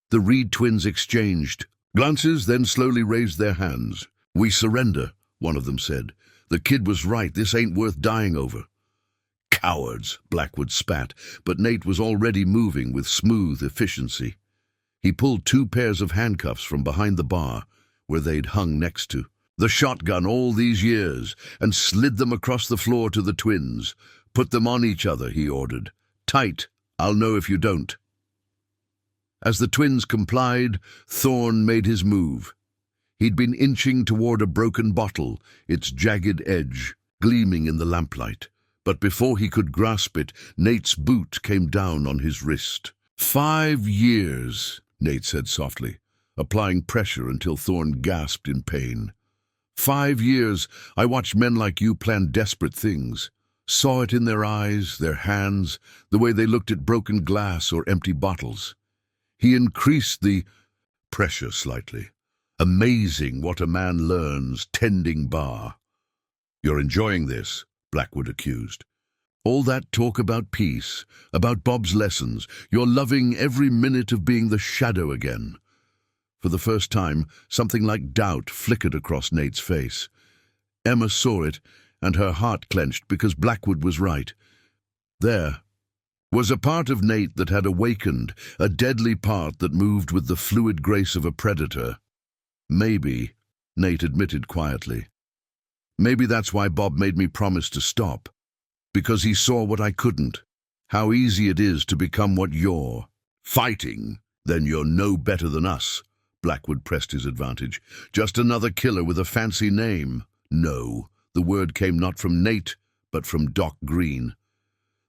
The Reed twins exchanged glances, then slowly raised their hands. We surrender, one of them said. The kid was right, this ain't worth dying over. Cowards, Blackwood spat, but Nate was already moving with smooth efficiency. He pulled 2 pairs of handcuffs from behind the bar, where they'd hung next to the shotgun all these years, and slid them across the floor to the twins. Put them on each other, he ordered. Tight, I'll know if you don't. As the twins complied, Thorne made his move. He'd been inching toward a broken bottle, its jagged edge gleaming in the lamplight. But before he could grasp it, Nate's boot came down on his wrist. 5 years, Nate said softly, applying pressure until Thorne gasped in pain. 5 years I watched men like you plan desperate things. Saw it in their eyes, their hands, the way they looked at broken glass or empty bottles. He increased the pressure slightly. Amazing what a man learns tending bar. You're enjoying this, Blackwood accused. All that talk about peace, about Bob's lessons, you're loving every minute of being the shadow again. For the first time, something like doubt flickered across Nate's face. Emma saw it, and her heart clenched because Blackwood was right. There was a part of Nate that had awakened, a deadly part that moved with the fluid grace of a predator. Maybe, Nate admitted quietly. Maybe that's why Bob made me promise to stop. Because he saw what I couldn't. How easy it is to become what you're. Fighting? Then you're no better than us. Blackwood pressed his advantage. Just another killer with a fancy name. No, the word came not from Nate, but from Doc Green.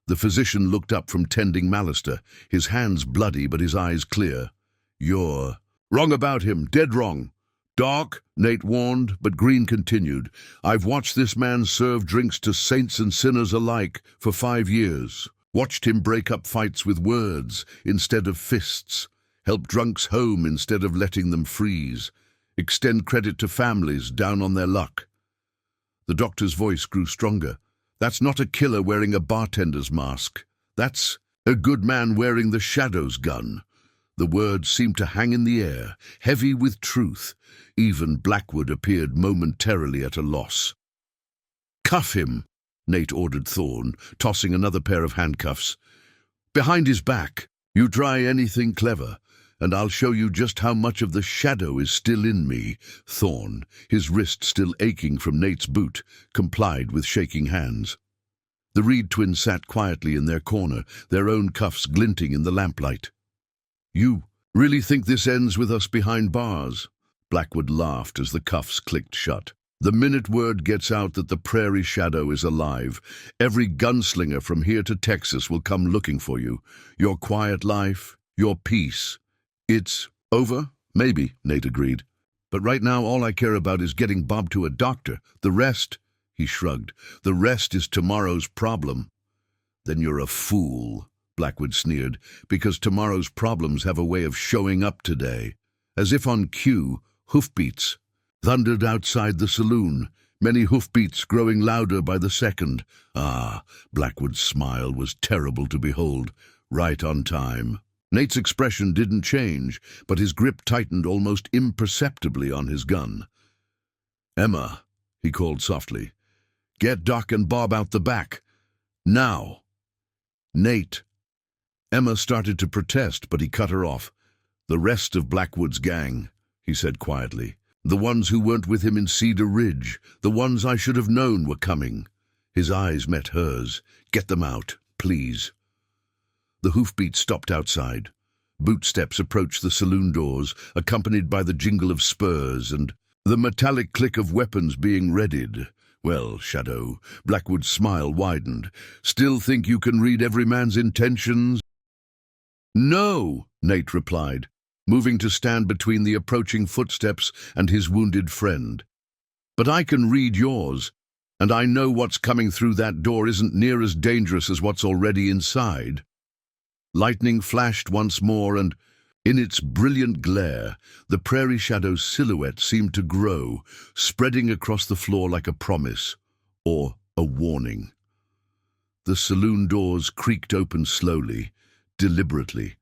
The physician looked up from tending Mallister, his hands bloody but his eyes clear. You're wrong about him, dead wrong. Doc, Nate warned, but Green continued. I've watched this man serve drinks to saints and sinners alike for 5 years. Watched him break up fights with words instead of fists. Help drunks home instead of letting them freeze. Extend credit to families down on their luck. The doctor's voice grew stronger. That's not a killer wearing a bartender's mask. That's a good man wearing the Shadow's gun. The words seemed to hang in the air, heavy with truth. Even Blackwood appeared momentarily at a loss. Cuff him, Nate ordered Thorne, tossing another pair of handcuffs. Behind his back. You try anything clever, and I'll show you just how much of the shadow is still in me. Thorne, his wrist still aching from Nate's boot, complied with shaking hands. The Reed twins sat quietly in their corner, their own cuffs glinting in the lamplight. You really think this ends with us behind bars? Blackwood laughed as the cuffs clicked shut. The minute word gets out that the prairie shadow is alive, every gunslinger from here to Texas will come looking for you. Your quiet life, your peace. It's over? Maybe, Nate agreed. But right now all I care about is getting Bob to a doctor. The rest, he shrugged, the rest is tomorrow's problem. Then you're a fool, Blackwood sneered, because tomorrow's problems have a way of showing up today. As if on cue, hoofbeats thundered outside the saloon, many hoofbeats growing louder by the second. Ah, Blackwood's smile was terrible to behold, right on time. Nate's expression didn't change, but his grip tightened almost imperceptibly on his gun. Emma, he called softly, get Doc and Bob out the back. Now. Nate. Emma started to protest, but he cut her off. The rest of Blackwood's gang, he said quietly. The ones who weren't with him in Cedar Ridge, the ones I should have known were coming. His eyes met hers. Get them out, please. The hoofbeats stopped outside. Bootsteps approached the saloon doors, accompanied by the jingle of spurs, and The metallic click of weapons being readied. Well, Shadow, Blackwood's smile widened. Still think you can read every man's intentions? No, Nate replied, moving to stand between the approaching footsteps and his wounded friend. But I can read yours, and I know what's coming through that door isn't near as dangerous as what's already inside. Lightning flashed once more, and in its brilliant glare, the prairie shadow's silhouette seemed to grow, spreading across the floor like a promise, or a warning. The saloon doors creaked open slowly, deliberately.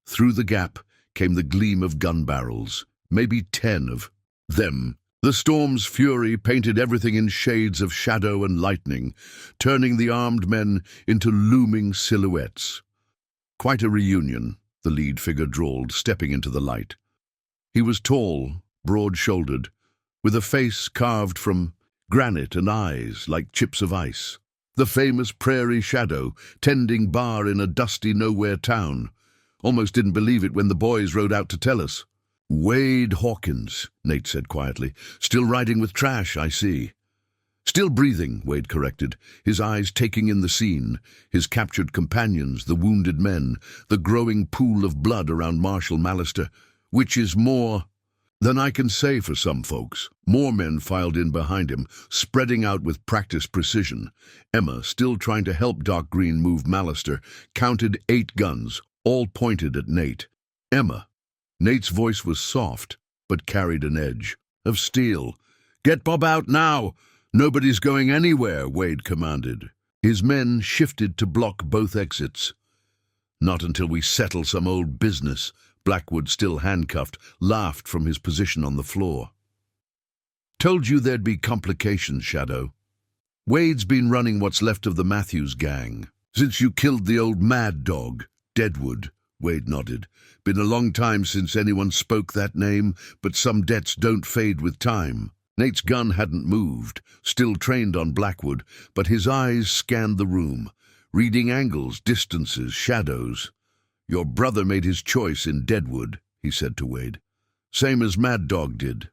Through the gap came the gleam of gun barrels, maybe 10 of them. The storm's fury painted everything in shades of shadow and lightning, turning the armed men into looming silhouettes. Quite a reunion, the lead figure drawled, stepping into the light. He was tall, broad-shouldered, with a face carved from granite and eyes like chips of ice. The famous prairie shadow, tending bar in a dusty nowhere town. Almost didn't believe it when the boys rode out to tell us. Wade Hawkins, Nate said quietly. Still riding with trash, I see. Still breathing, Wade corrected, his eyes taking in the scene, his captured companions, the wounded men, the growing pool of blood around Marshal Mallister, which is more than I can say for some folks. More men filed in behind him, spreading out with practiced precision. Emma, still trying to help Doc Green move Mallister, counted 8 guns, all pointed at Nate. Emma. Nate's voice was soft, but carried an edge. Of steel. Get Bob out now! Nobody's going anywhere, Wade commanded. His men shifted to block both exits. Not until we settle some old business, Blackwood, still handcuffed, laughed from his position on the floor. Told you there'd be complications, Shadow. Wade's been running what's left of the Matthews gang. Since you killed the old mad dog, Deadwood, Wade nodded. Been a long time since anyone spoke that name, but some debts don't fade with time. Nate's gun hadn't moved, still trained on Blackwood, but his eyes scanned the room, reading angles, distances, shadows. Your brother made his choice in Deadwood, he said to Wade. Same as Mad Dog did.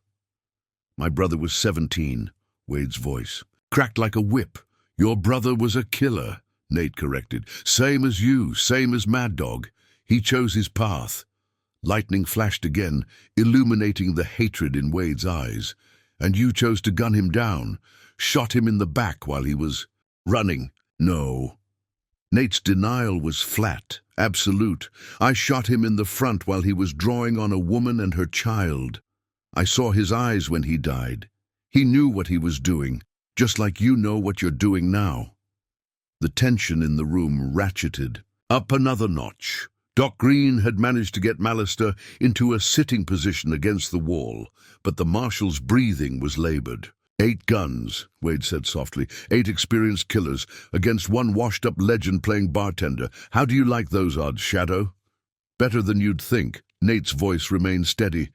My brother was 17, Wade's voice cracked like a whip. Your brother was a killer, Nate corrected. Same as you, same as Mad Dog. He chose his path. Lightning flashed again, illuminating the hatred in Wade's eyes. And you chose to gun him down, shot him in the back while he was running. No. Nate's denial was flat, absolute. I shot him in the front while he was drawing on a woman and her child. I saw his eyes when he died. He knew what he was doing, just like you know what you're doing now. The tension in the room ratcheted up another notch. Doc Green had managed to get Mallister into a sitting position against the wall, but the marshal's breathing was labored. 8 guns, Wade said softly, 8 experienced killers against one washed-up legend playing bartender. How do you like those odds, Shadow? Better than you'd think. Nate's voice remained steady.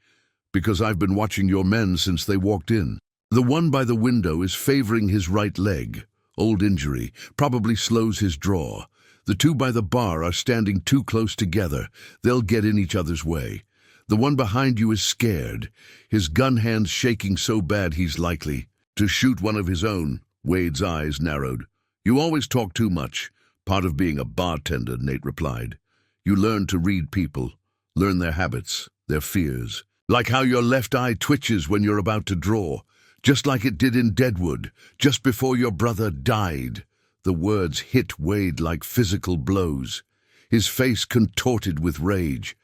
Because I've been watching your men since they walked in. The one by the window is favoring his right leg. Old injury, probably slows his draw. The 2 by the bar are standing too close together. They'll get in each other's way. The one behind you is scared, his gun hands shaking so bad he's likely to shoot one of his own. Wade's eyes narrowed. You always talk too much. Part of being a bartender, Nate replied. You learn to read people, learn their habits, their fears. Like how your left eye twitches when you're about to draw, just like it did in Deadwood, just before your brother died. The words hit Wade like physical blows. His face contorted with rage.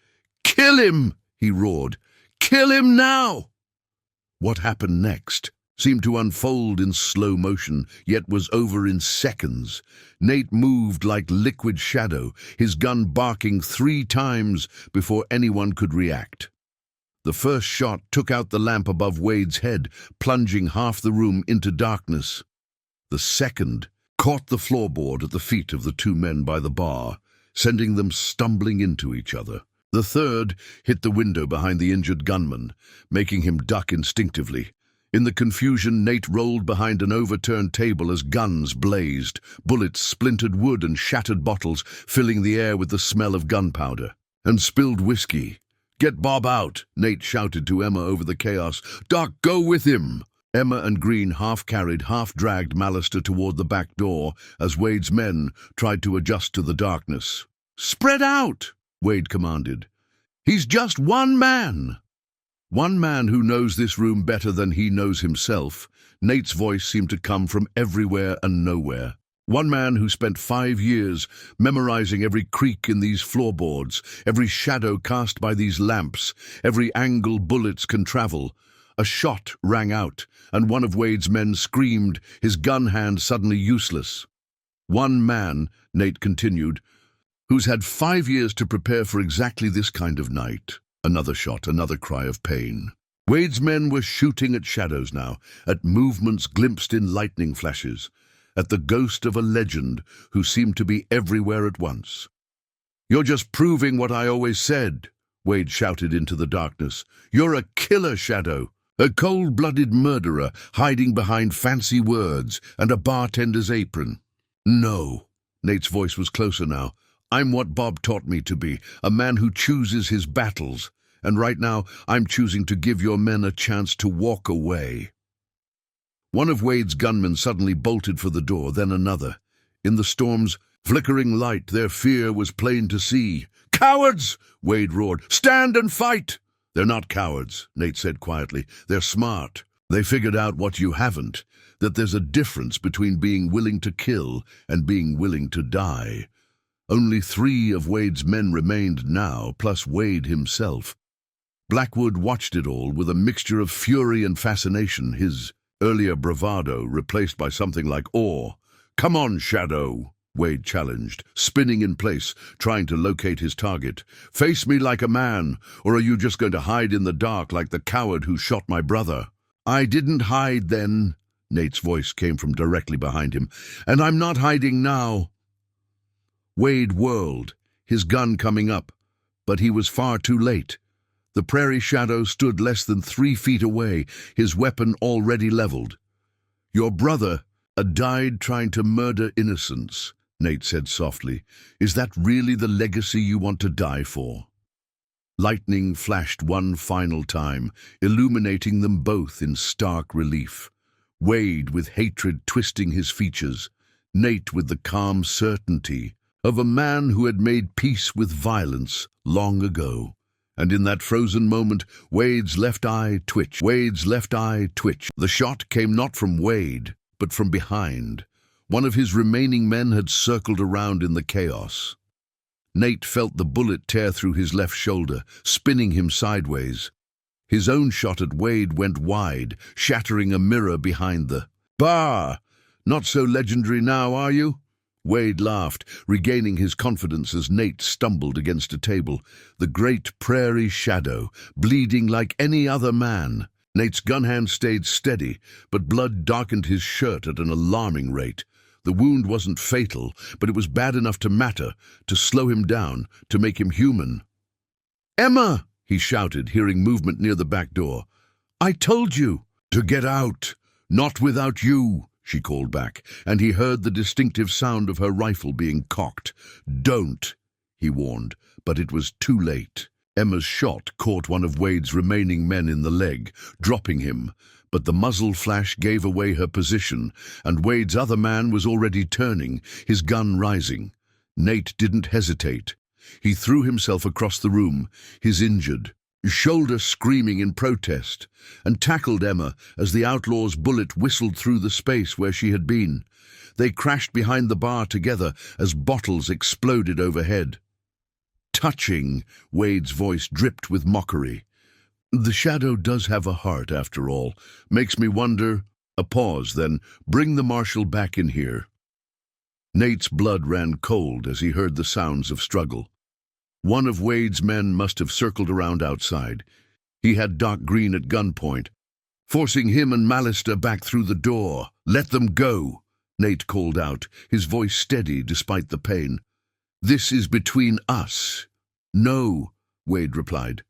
Kill him, he roared. Kill him now! What happened next seemed to unfold in slow motion, yet was over in seconds. Nate moved like liquid shadow, his gun barking 3 times before anyone could react. The first shot took out the lamp above Wade's head, plunging half the room into darkness. The second caught the floorboard at the feet of the 2 men by the bar, sending them stumbling into each other. The third hit the window behind the injured gunman, making him duck instinctively. In the confusion, Nate rolled behind an overturned table as guns blazed, bullets splintered wood and shattered bottles, filling the air with the smell of gunpowder. And spilled whiskey. "Get Bob out," Nate shouted to Emma over the chaos. "Doc, go with him." Emma and Green half-carried, half-dragged Mallister toward the back door as Wade's men tried to adjust to the darkness. "Spread out," Wade commanded. "He's just one man." One man who knows this room better than he knows himself. Nate's voice seemed to come from everywhere and nowhere. One man who spent 5 years memorizing every creak in these floorboards, every shadow cast by these lamps, every angle bullets can travel. A shot rang out, and one of Wade's men screamed, his gun hand suddenly useless. One man, Nate continued, who's had 5 years to prepare for exactly this kind of night. Another shot, another cry of pain. Wade's men were shooting at shadows now, at movements glimpsed in lightning flashes, at the ghost of a legend who seemed to be everywhere at once. "You're just proving what I always said," Wade shouted into the darkness. "You're a killer, Shadow. A cold-blooded murderer hiding behind fancy words and a bartender's apron." "No." Nate's voice was closer now. "I'm what Bob taught me to be, a man who chooses his battles. And right now, I'm choosing to give your men a chance to walk away." One of Wade's gunmen suddenly bolted for the door, then another. In the storm's flickering light, their fear was plain to see. "Cowards!" Wade roared. "Stand and fight!" "They're not cowards," Nate said quietly. "They're smart. They figured out what you haven't, that there's a difference between being willing to kill and being willing to die." Only 3 of Wade's men remained now, plus Wade himself. Blackwood watched it all with a mixture of fury and fascination, his earlier bravado replaced by something like awe. "Come on, Shadow," Wade challenged, spinning in place, trying to locate his target. "Face me like a man, or are you just going to hide in the dark like the coward who shot my brother?" "I didn't hide then," Nate's voice came from directly behind him, "and I'm not hiding now." Wade whirled, his gun coming up, but he was far too late. The prairie shadow stood less than 3 feet away, his weapon already leveled. "Your brother died trying to murder innocents," Nate said softly. "Is that really the legacy you want to die for?" Lightning flashed one final time, illuminating them both in stark relief. Wade with hatred twisting his features, Nate with the calm certainty of a man who had made peace with violence long ago. And in that frozen moment, Wade's left eye twitched. The shot came not from Wade, but from behind. One of his remaining men had circled around in the chaos. Nate felt the bullet tear through his left shoulder, spinning him sideways. His own shot at Wade went wide, shattering a mirror behind the bar. "Not so legendary now, are you?" Wade laughed, regaining his confidence as Nate stumbled against a table. The great prairie shadow, bleeding like any other man. Nate's gun hand stayed steady, but blood darkened his shirt at an alarming rate. The wound wasn't fatal, but it was bad enough to matter, to slow him down, to make him human. "Emma!" he shouted, hearing movement near the back door. "I told you to get out. Not without you," she called back, and he heard the distinctive sound of her rifle being cocked. "Don't," he warned, but it was too late. Emma's shot caught one of Wade's remaining men in the leg, dropping him, but the muzzle flash gave away her position, and Wade's other man was already turning, his gun rising. Nate didn't hesitate. He threw himself across the room, his injured shoulder screaming in protest, and tackled Emma as the outlaw's bullet whistled through the space where she had been. They crashed behind the bar together as bottles exploded overhead. "Touching," Wade's voice dripped with mockery. "The shadow does have a heart, after all. Makes me wonder." A pause, then, "Bring the marshal back in here." Nate's blood ran cold as he heard the sounds of struggle. One of Wade's men must have circled around outside. He had Doc Green at gunpoint, forcing him and Mallister back through the door. "Let them go," Nate called out, his voice steady despite the pain. "This is between us." "No," Wade replied.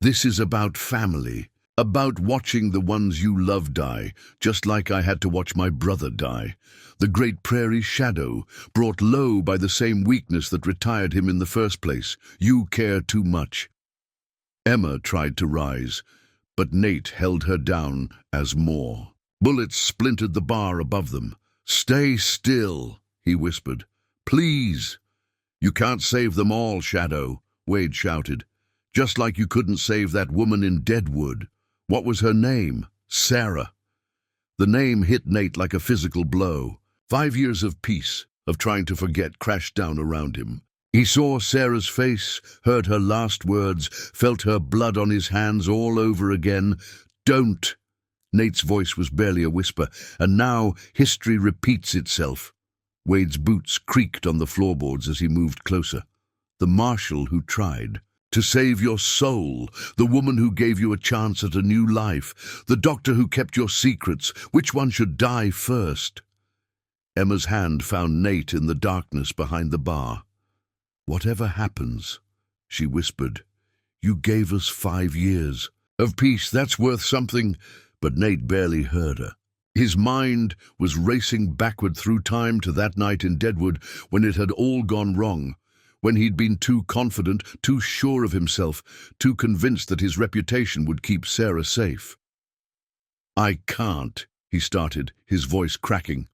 "This is about family, about watching the ones you love die, just like I had to watch my brother die. The great prairie shadow, brought low by the same weakness that retired him in the first place. You care too much." Emma tried to rise, but Nate held her down as more. Bullets splintered the bar above them. "Stay still," he whispered. "Please." "You can't save them all, Shadow," Wade shouted. "Just like you couldn't save that woman in Deadwood. What was her name?" "Sarah." The name hit Nate like a physical blow. 5 years of peace, of trying to forget, crashed down around him. He saw Sarah's face, heard her last words, felt her blood on his hands all over again. "Don't." Nate's voice was barely a whisper, and now history repeats itself. Wade's boots creaked on the floorboards as he moved closer. The marshal who tried. To save your soul, the woman who gave you a chance at a new life, the doctor who kept your secrets. Which one should die first? Emma's hand found Nate in the darkness behind the bar. "Whatever happens," she whispered, "you gave us 5 years of peace. That's worth something." But Nate barely heard her. His mind was racing backward through time to that night in Deadwood when it had all gone wrong, when he'd been too confident, too sure of himself, too convinced that his reputation would keep Sarah safe. "I can't," he started, his voice cracking.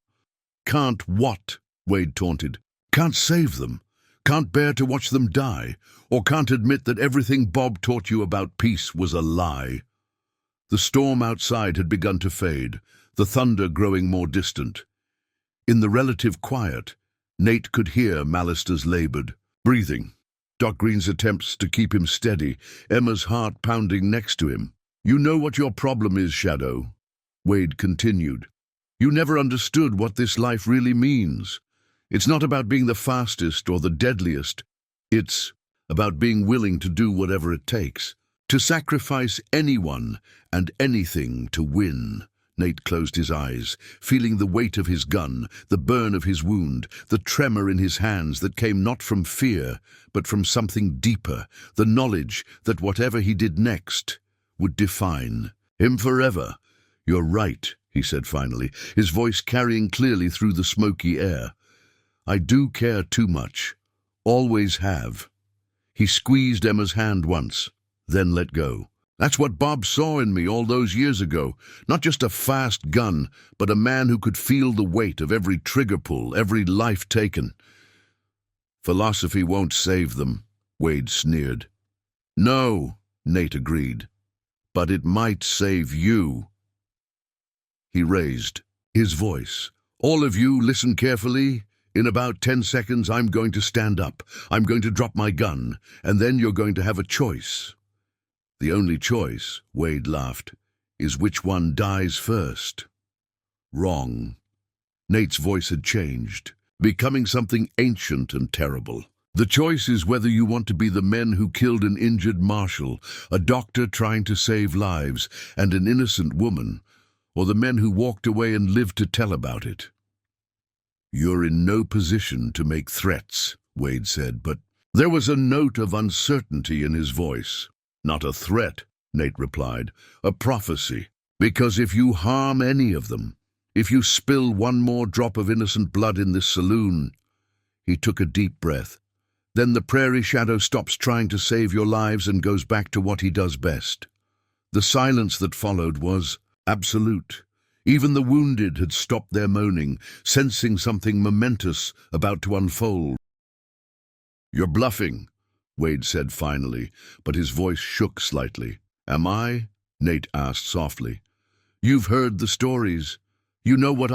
"Can't what?" Wade taunted. "Can't save them. Can't bear to watch them die, or can't admit that everything Bob taught you about peace was a lie." The storm outside had begun to fade, the thunder growing more distant. In the relative quiet, Nate could hear Mallister's labored breathing, Doc Green's attempts to keep him steady, Emma's heart pounding next to him. "You know what your problem is, Shadow," Wade continued. "You never understood what this life really means. It's not about being the fastest or the deadliest. It's about being willing to do whatever it takes, to sacrifice anyone and anything to win." Nate closed his eyes, feeling the weight of his gun, the burn of his wound, the tremor in his hands that came not from fear, but from something deeper, the knowledge that whatever he did next would define him forever. "You're right," he said finally, his voice carrying clearly through the smoky air. "I do care too much. Always have." He squeezed Emma's hand once, then let go. "That's what Bob saw in me all those years ago. Not just a fast gun, but a man who could feel the weight of every trigger pull, every life taken." "Philosophy won't save them," Wade sneered. "No," Nate agreed. "But it might save you." He raised his voice. "All of you, listen carefully. In about 10 seconds, I'm going to stand up. I'm going to drop my gun, and then you're going to have a choice. The only choice," Wade laughed, "is which one dies first." Wrong. Nate's voice had changed, becoming something ancient and terrible. "The choice is whether you want to be the men who killed an injured marshal, a doctor trying to save lives, and an innocent woman, or the men who walked away and lived to tell about it." "You're in no position to make threats," Wade said, but there was a note of uncertainty in his voice. "Not a threat," Nate replied, "a prophecy. Because if you harm any of them, if you spill one more drop of innocent blood in this saloon—" He took a deep breath. "Then the Prairie Shadow stops trying to save your lives and goes back to what he does best." The silence that followed was absolute. Even the wounded had stopped their moaning, sensing something momentous about to unfold. "You're bluffing," Wade said finally, but his voice shook slightly. "Am I?" Nate asked softly. "You've heard the stories. You know what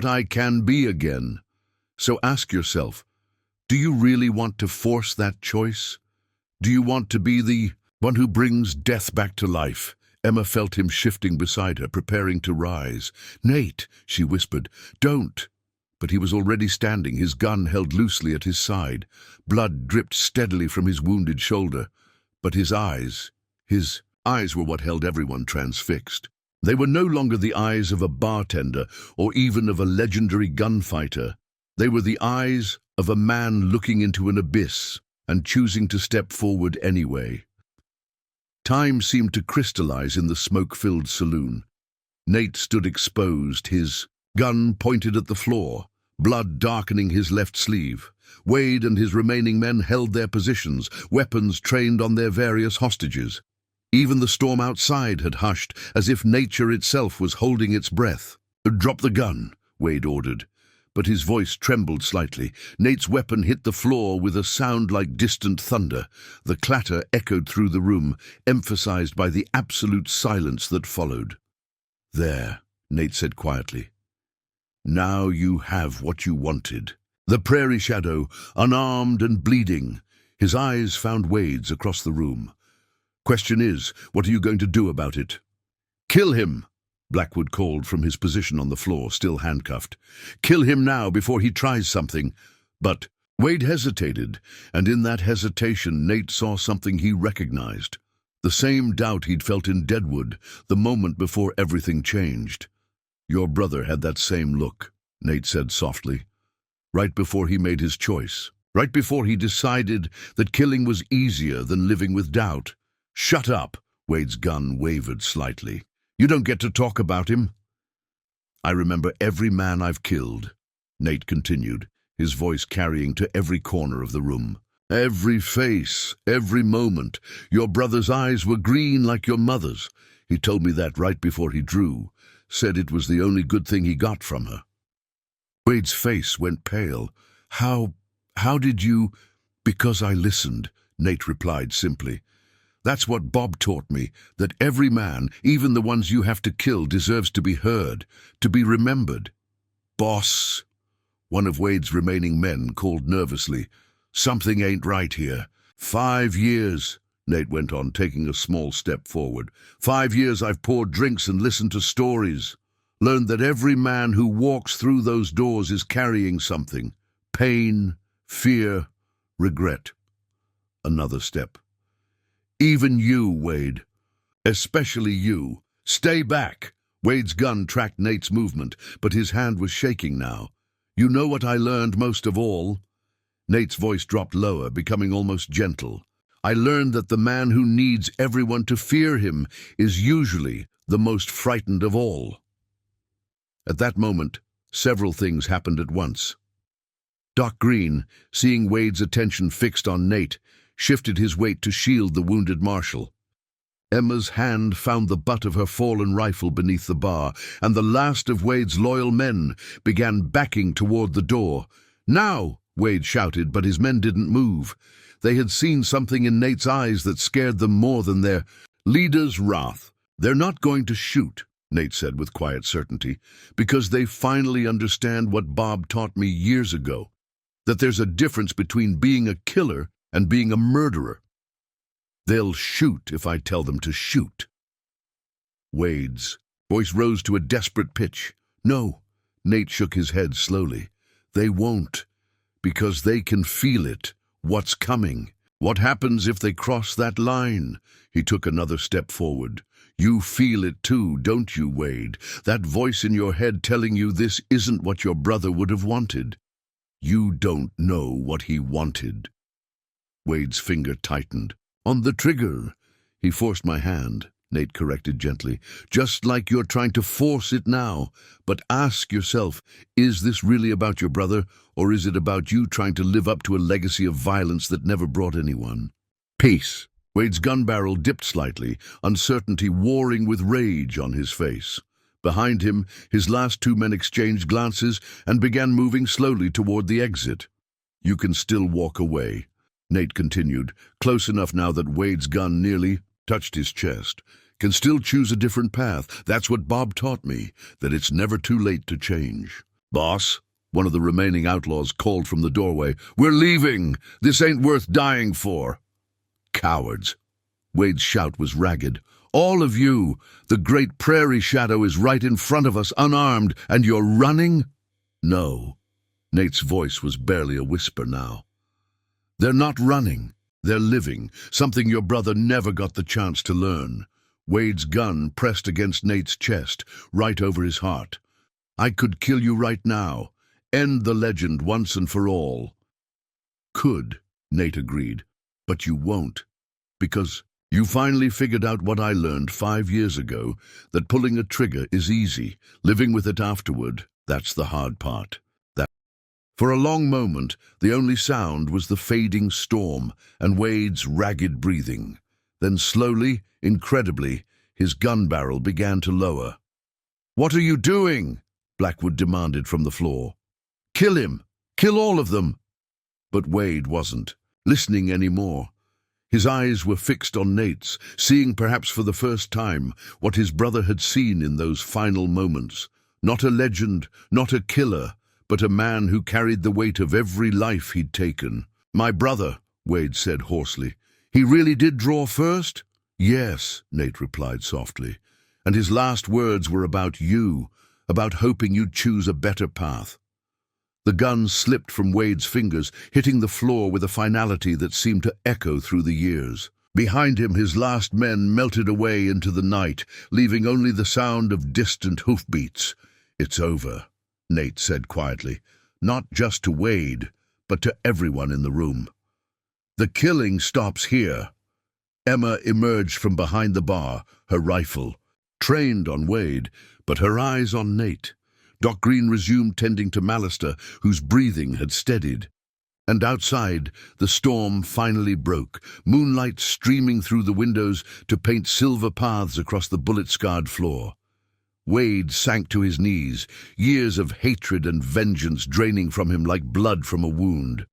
I can be again. So ask yourself, do you really want to force that choice? Do you want to be the one who brings death back to life?" Emma felt him shifting beside her, preparing to rise. "Nate," she whispered, "don't." But he was already standing, his gun held loosely at his side. Blood dripped steadily from his wounded shoulder. But his eyes were what held everyone transfixed. They were no longer the eyes of a bartender or even of a legendary gunfighter. They were the eyes of a man looking into an abyss and choosing to step forward anyway. Time seemed to crystallize in the smoke-filled saloon. Nate stood exposed, his gun pointed at the floor, blood darkening his left sleeve. Wade and his remaining men held their positions, weapons trained on their various hostages. Even the storm outside had hushed, as if nature itself was holding its breath. "Drop the gun," Wade ordered, but his voice trembled slightly. Nate's weapon hit the floor with a sound like distant thunder. The clatter echoed through the room, emphasized by the absolute silence that followed. "There," Nate said quietly. "Now you have what you wanted." The prairie shadow, unarmed and bleeding, his eyes found Wade's across the room. "Question is, what are you going to do about it?" "Kill him," Blackwood called from his position on the floor, still handcuffed. "Kill him now before he tries something." But Wade hesitated, and in that hesitation Nate saw something he recognized. The same doubt he'd felt in Deadwood, the moment before everything changed. "Your brother had that same look," Nate said softly. "Right before he made his choice. Right before he decided that killing was easier than living with doubt." "Shut up," Wade's gun wavered slightly. "You don't get to talk about him." "I remember every man I've killed," Nate continued, his voice carrying to every corner of the room. "Every face, every moment. Your brother's eyes were green like your mother's. He told me that right before he drew. Said it was the only good thing he got from her." Wade's face went pale. How did you—" "Because I listened," Nate replied simply. "That's what Bob taught me, that every man, even the ones you have to kill, deserves to be heard, to be remembered." "Boss," one of Wade's remaining men called nervously, "something ain't right here." 5 years, Nate went on, taking a small step forward. 5 years I've poured drinks and listened to stories. Learned that every man who walks through those doors is carrying something. Pain, fear, regret. Another step. "Even you, Wade. Especially you. Stay back." Wade's gun tracked Nate's movement, but his hand was shaking now. "You know what I learned most of all?" Nate's voice dropped lower, becoming almost gentle. "I learned that the man who needs everyone to fear him is usually the most frightened of all." At that moment, several things happened at once. Doc Green, seeing Wade's attention fixed on Nate, shifted his weight to shield the wounded marshal. Emma's hand found the butt of her fallen rifle beneath the bar, and the last of Wade's loyal men began backing toward the door. "Now!" Wade shouted, but his men didn't move. They had seen something in Nate's eyes that scared them more than their leader's wrath. "They're not going to shoot," Nate said with quiet certainty, "because they finally understand what Bob taught me years ago, that there's a difference between being a killer and being a murderer. They'll shoot if I tell them to shoot." Wade's voice rose to a desperate pitch. "No," Nate shook his head slowly. "They won't, because they can feel it, what's coming. What happens if they cross that line?" He took another step forward. "You feel it too, don't you, Wade? That voice in your head telling you this isn't what your brother would have wanted. You don't know what he wanted." Wade's finger tightened. "On the trigger." "He forced my hand," Nate corrected gently. "Just like you're trying to force it now. But ask yourself, is this really about your brother, or is it about you trying to live up to a legacy of violence that never brought anyone?" "Peace." Wade's gun barrel dipped slightly, uncertainty warring with rage on his face. Behind him, his last 2 men exchanged glances and began moving slowly toward the exit. "You can still walk away," Nate continued, close enough now that Wade's gun nearly touched his chest. "Can still choose a different path. That's what Bob taught me, that it's never too late to change." "Boss," one of the remaining outlaws called from the doorway, "we're leaving. This ain't worth dying for." "Cowards." Wade's shout was ragged. "All of you! The great prairie shadow is right in front of us, unarmed, and you're running?" "No." Nate's voice was barely a whisper now. "They're not running. They're living, something your brother never got the chance to learn." Wade's gun pressed against Nate's chest, right over his heart. "I could kill you right now. End the legend once and for all." "Could," Nate agreed, "but you won't. Because you finally figured out what I learned 5 years ago, that pulling a trigger is easy. Living with it afterward, that's the hard part." For a long moment, the only sound was the fading storm and Wade's ragged breathing. Then slowly, incredibly, his gun barrel began to lower. "What are you doing?" Blackwood demanded from the floor. "Kill him! Kill all of them!" But Wade wasn't listening anymore. His eyes were fixed on Nate's, seeing perhaps for the first time what his brother had seen in those final moments. Not a legend, not a killer, but a man who carried the weight of every life he'd taken. "My brother," Wade said hoarsely. "He really did draw first?" "Yes," Nate replied softly. "And his last words were about you, about hoping you'd choose a better path." The gun slipped from Wade's fingers, hitting the floor with a finality that seemed to echo through the years. Behind him, his last men melted away into the night, leaving only the sound of distant hoofbeats. "It's over," Nate said quietly, not just to Wade, but to everyone in the room. "The killing stops here." Emma emerged from behind the bar, her rifle, trained on Wade, but her eyes on Nate. Doc Green resumed tending to Mallister, whose breathing had steadied. And outside, the storm finally broke, moonlight streaming through the windows to paint silver paths across the bullet-scarred floor. Wade sank to his knees, years of hatred and vengeance draining from him like blood from a wound.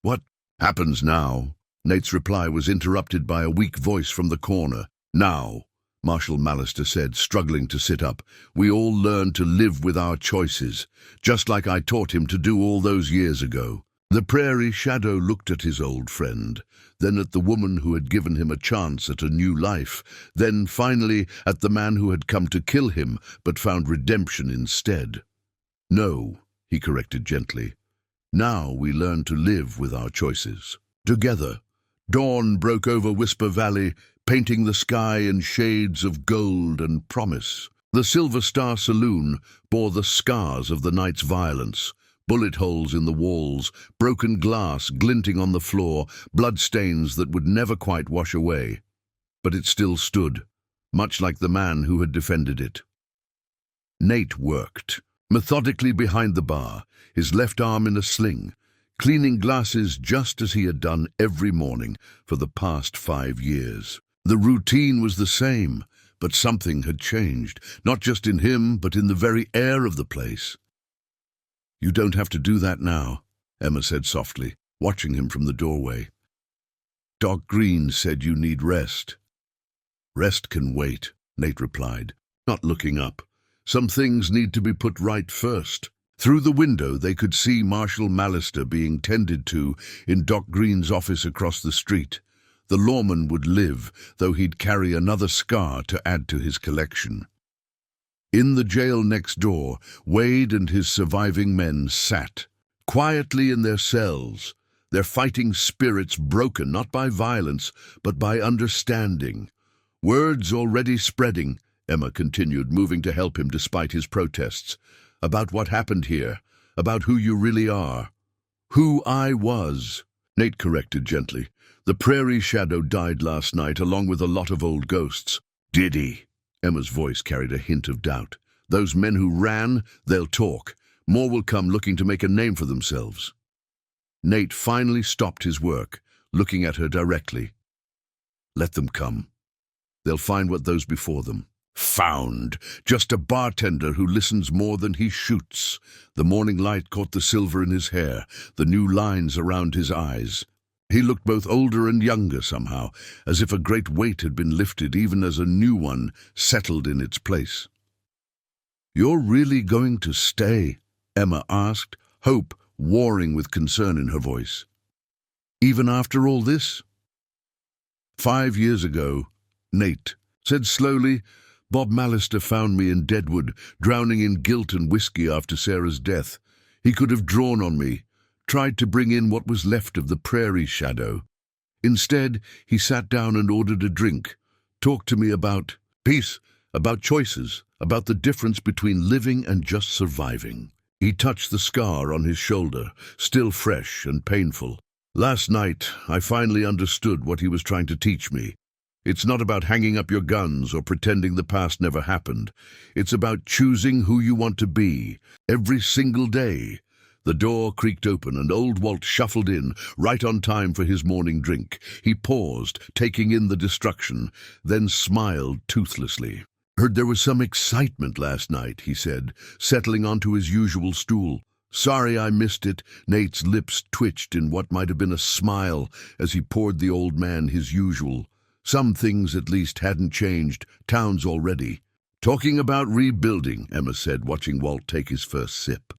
What happens now?" Nate's reply was interrupted by a weak voice from the corner. "Now," Marshal Mallister said, struggling to sit up, "we all learn to live with our choices, just like I taught him to do all those years ago." The prairie shadow looked at his old friend, then at the woman who had given him a chance at a new life, then finally at the man who had come to kill him but found redemption instead. "No," he corrected gently. "Now we learn to live with our choices." Together, dawn broke over Whisper Valley, painting the sky in shades of gold and promise. The Silver Star Saloon bore the scars of the night's violence. Bullet holes in the walls, broken glass glinting on the floor, bloodstains that would never quite wash away. But it still stood, much like the man who had defended it. Nate worked, methodically behind the bar, his left arm in a sling, cleaning glasses just as he had done every morning for the past 5 years. The routine was the same, but something had changed, not just in him, but in the very air of the place. "You don't have to do that now," Emma said softly, watching him from the doorway. "Doc Green said you need rest." "Rest can wait," Nate replied, not looking up. "Some things need to be put right first." Through the window they could see Marshal Mallister being tended to in Doc Green's office across the street. The lawman would live, though he'd carry another scar to add to his collection. In the jail next door, Wade and his surviving men sat, quietly in their cells, their fighting spirits broken not by violence, but by understanding. "Words already spreading," Emma continued, moving to help him despite his protests, "about what happened here, about who you really are." "Who I was," Nate corrected gently. "The prairie shadow died last night, along with a lot of old ghosts." "Did he?" Emma's voice carried a hint of doubt. "Those men who ran, they'll talk. More will come looking to make a name for themselves." Nate finally stopped his work, looking at her directly. "Let them come. They'll find what those before them. Found. Just a bartender who listens more than he shoots." The morning light caught the silver in his hair, the new lines around his eyes. He looked both older and younger somehow, as if a great weight had been lifted even as a new one settled in its place. "You're really going to stay?" Emma asked, hope warring with concern in her voice. "Even after all this?" "5 years ago," Nate said slowly, "Bob Mallister found me in Deadwood, drowning in guilt and whiskey after Sarah's death. He could have drawn on me, tried to bring in what was left of the prairie shadow. Instead, he sat down and ordered a drink, talked to me about peace, about choices, about the difference between living and just surviving." He touched the scar on his shoulder, still fresh and painful. "Last night, I finally understood what he was trying to teach me. It's not about hanging up your guns or pretending the past never happened. It's about choosing who you want to be, every single day. The door creaked open and old Walt shuffled in, right on time for his morning drink. He paused, taking in the destruction, then smiled toothlessly. "Heard there was some excitement last night," he said, settling onto his usual stool. "Sorry I missed it." Nate's lips twitched in what might have been a smile as he poured the old man his usual. Some things at least hadn't changed, towns already. "Talking about rebuilding," Emma said, watching Walt take his first sip.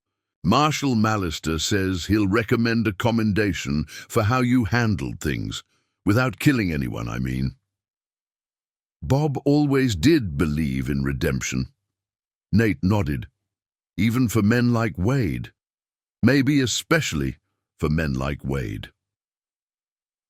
"Marshal Mallister says he'll recommend a commendation for how you handled things. Without killing anyone, I mean." Bob always did believe in redemption. Nate nodded. Even for men like Wade. Maybe especially for men like Wade.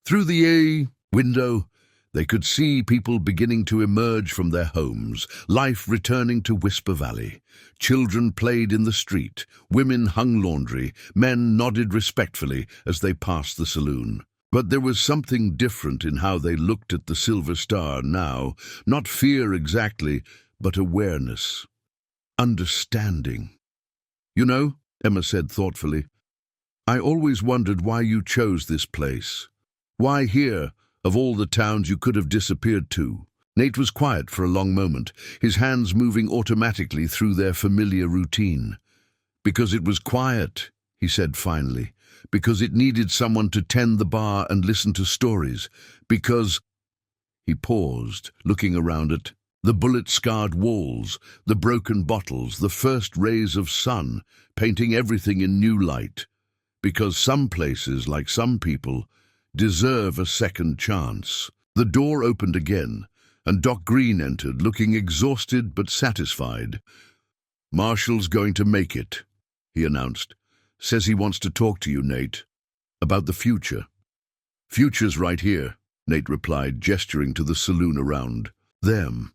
Through the window, they could see people beginning to emerge from their homes, life returning to Whisper Valley. Children played in the street, women hung laundry, men nodded respectfully as they passed the saloon. But there was something different in how they looked at the Silver Star now, not fear exactly, but awareness, understanding. "You know," Emma said thoughtfully, "I always wondered why you chose this place. Why here, of all the towns you could have disappeared to?" Nate was quiet for a long moment, his hands moving automatically through their familiar routine. "Because it was quiet," he said finally. "Because it needed someone to tend the bar and listen to stories. Because—" He paused, looking around at the bullet-scarred walls, the broken bottles, the first rays of sun, painting everything in new light. Because some places, like some people, deserve a second chance. The door opened again, and Doc Green entered, looking exhausted but satisfied. "Marshall's going to make it," he announced. "Says he wants to talk to you, Nate, about the future." "Future's right here," Nate replied, gesturing to the saloon around them.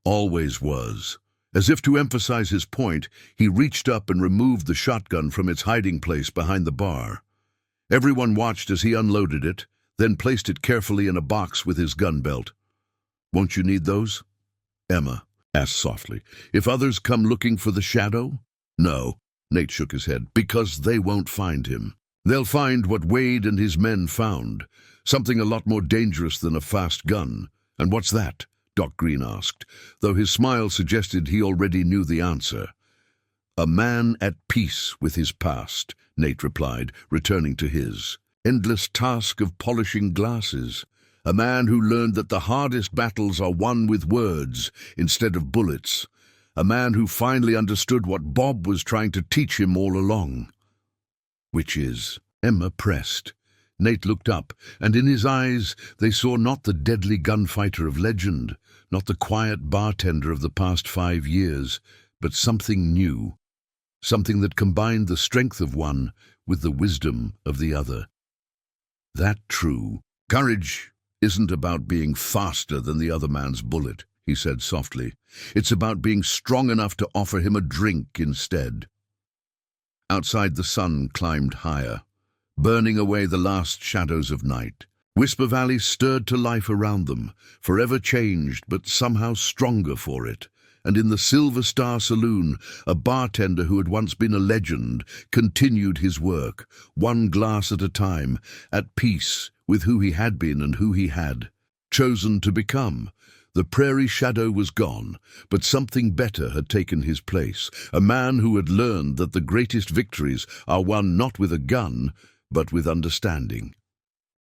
"Always was." As if to emphasize his point, he reached up and removed the shotgun from its hiding place behind the bar. Everyone watched as he unloaded it, then placed it carefully in a box with his gun belt. "Won't you need those?" Emma asked softly. "If others come looking for the shadow?" "No," Nate shook his head, "because they won't find him. They'll find what Wade and his men found, something a lot more dangerous than a fast gun." "And what's that?" Doc Green asked, though his smile suggested he already knew the answer. "A man at peace with his past," Nate replied, returning to his endless task of polishing glasses. "A man who learned that the hardest battles are won with words instead of bullets. A man who finally understood what Bob was trying to teach him all along." "Which is?" Emma pressed. Nate looked up, and in his eyes they saw not the deadly gunfighter of legend, not the quiet bartender of the past 5 years, but something new, something that combined the strength of one with the wisdom of the other. "That true. Courage isn't about being faster than the other man's bullet," he said softly. "It's about being strong enough to offer him a drink instead." Outside, the sun climbed higher, burning away the last shadows of night. Whisper Valley stirred to life around them, forever changed but somehow stronger for it. And in the Silver Star Saloon, a bartender who had once been a legend continued his work, one glass at a time, at peace with who he had been and who he had chosen to become. The prairie shadow was gone, but something better had taken his place, a man who had learned that the greatest victories are won not with a gun, but with understanding.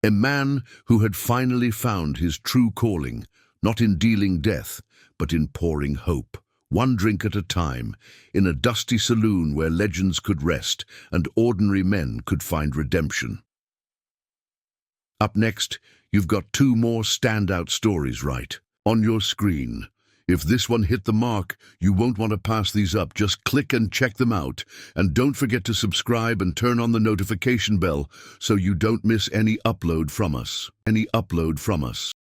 A man who had finally found his true calling, not in dealing death, but in pouring hope, one drink at a time, in a dusty saloon where legends could rest and ordinary men could find redemption. Up next, you've got 2 more standout stories right on your screen. If this one hit the mark, you won't want to pass these up. Just click and check them out. And don't forget to subscribe and turn on the notification bell so you don't miss any upload from us.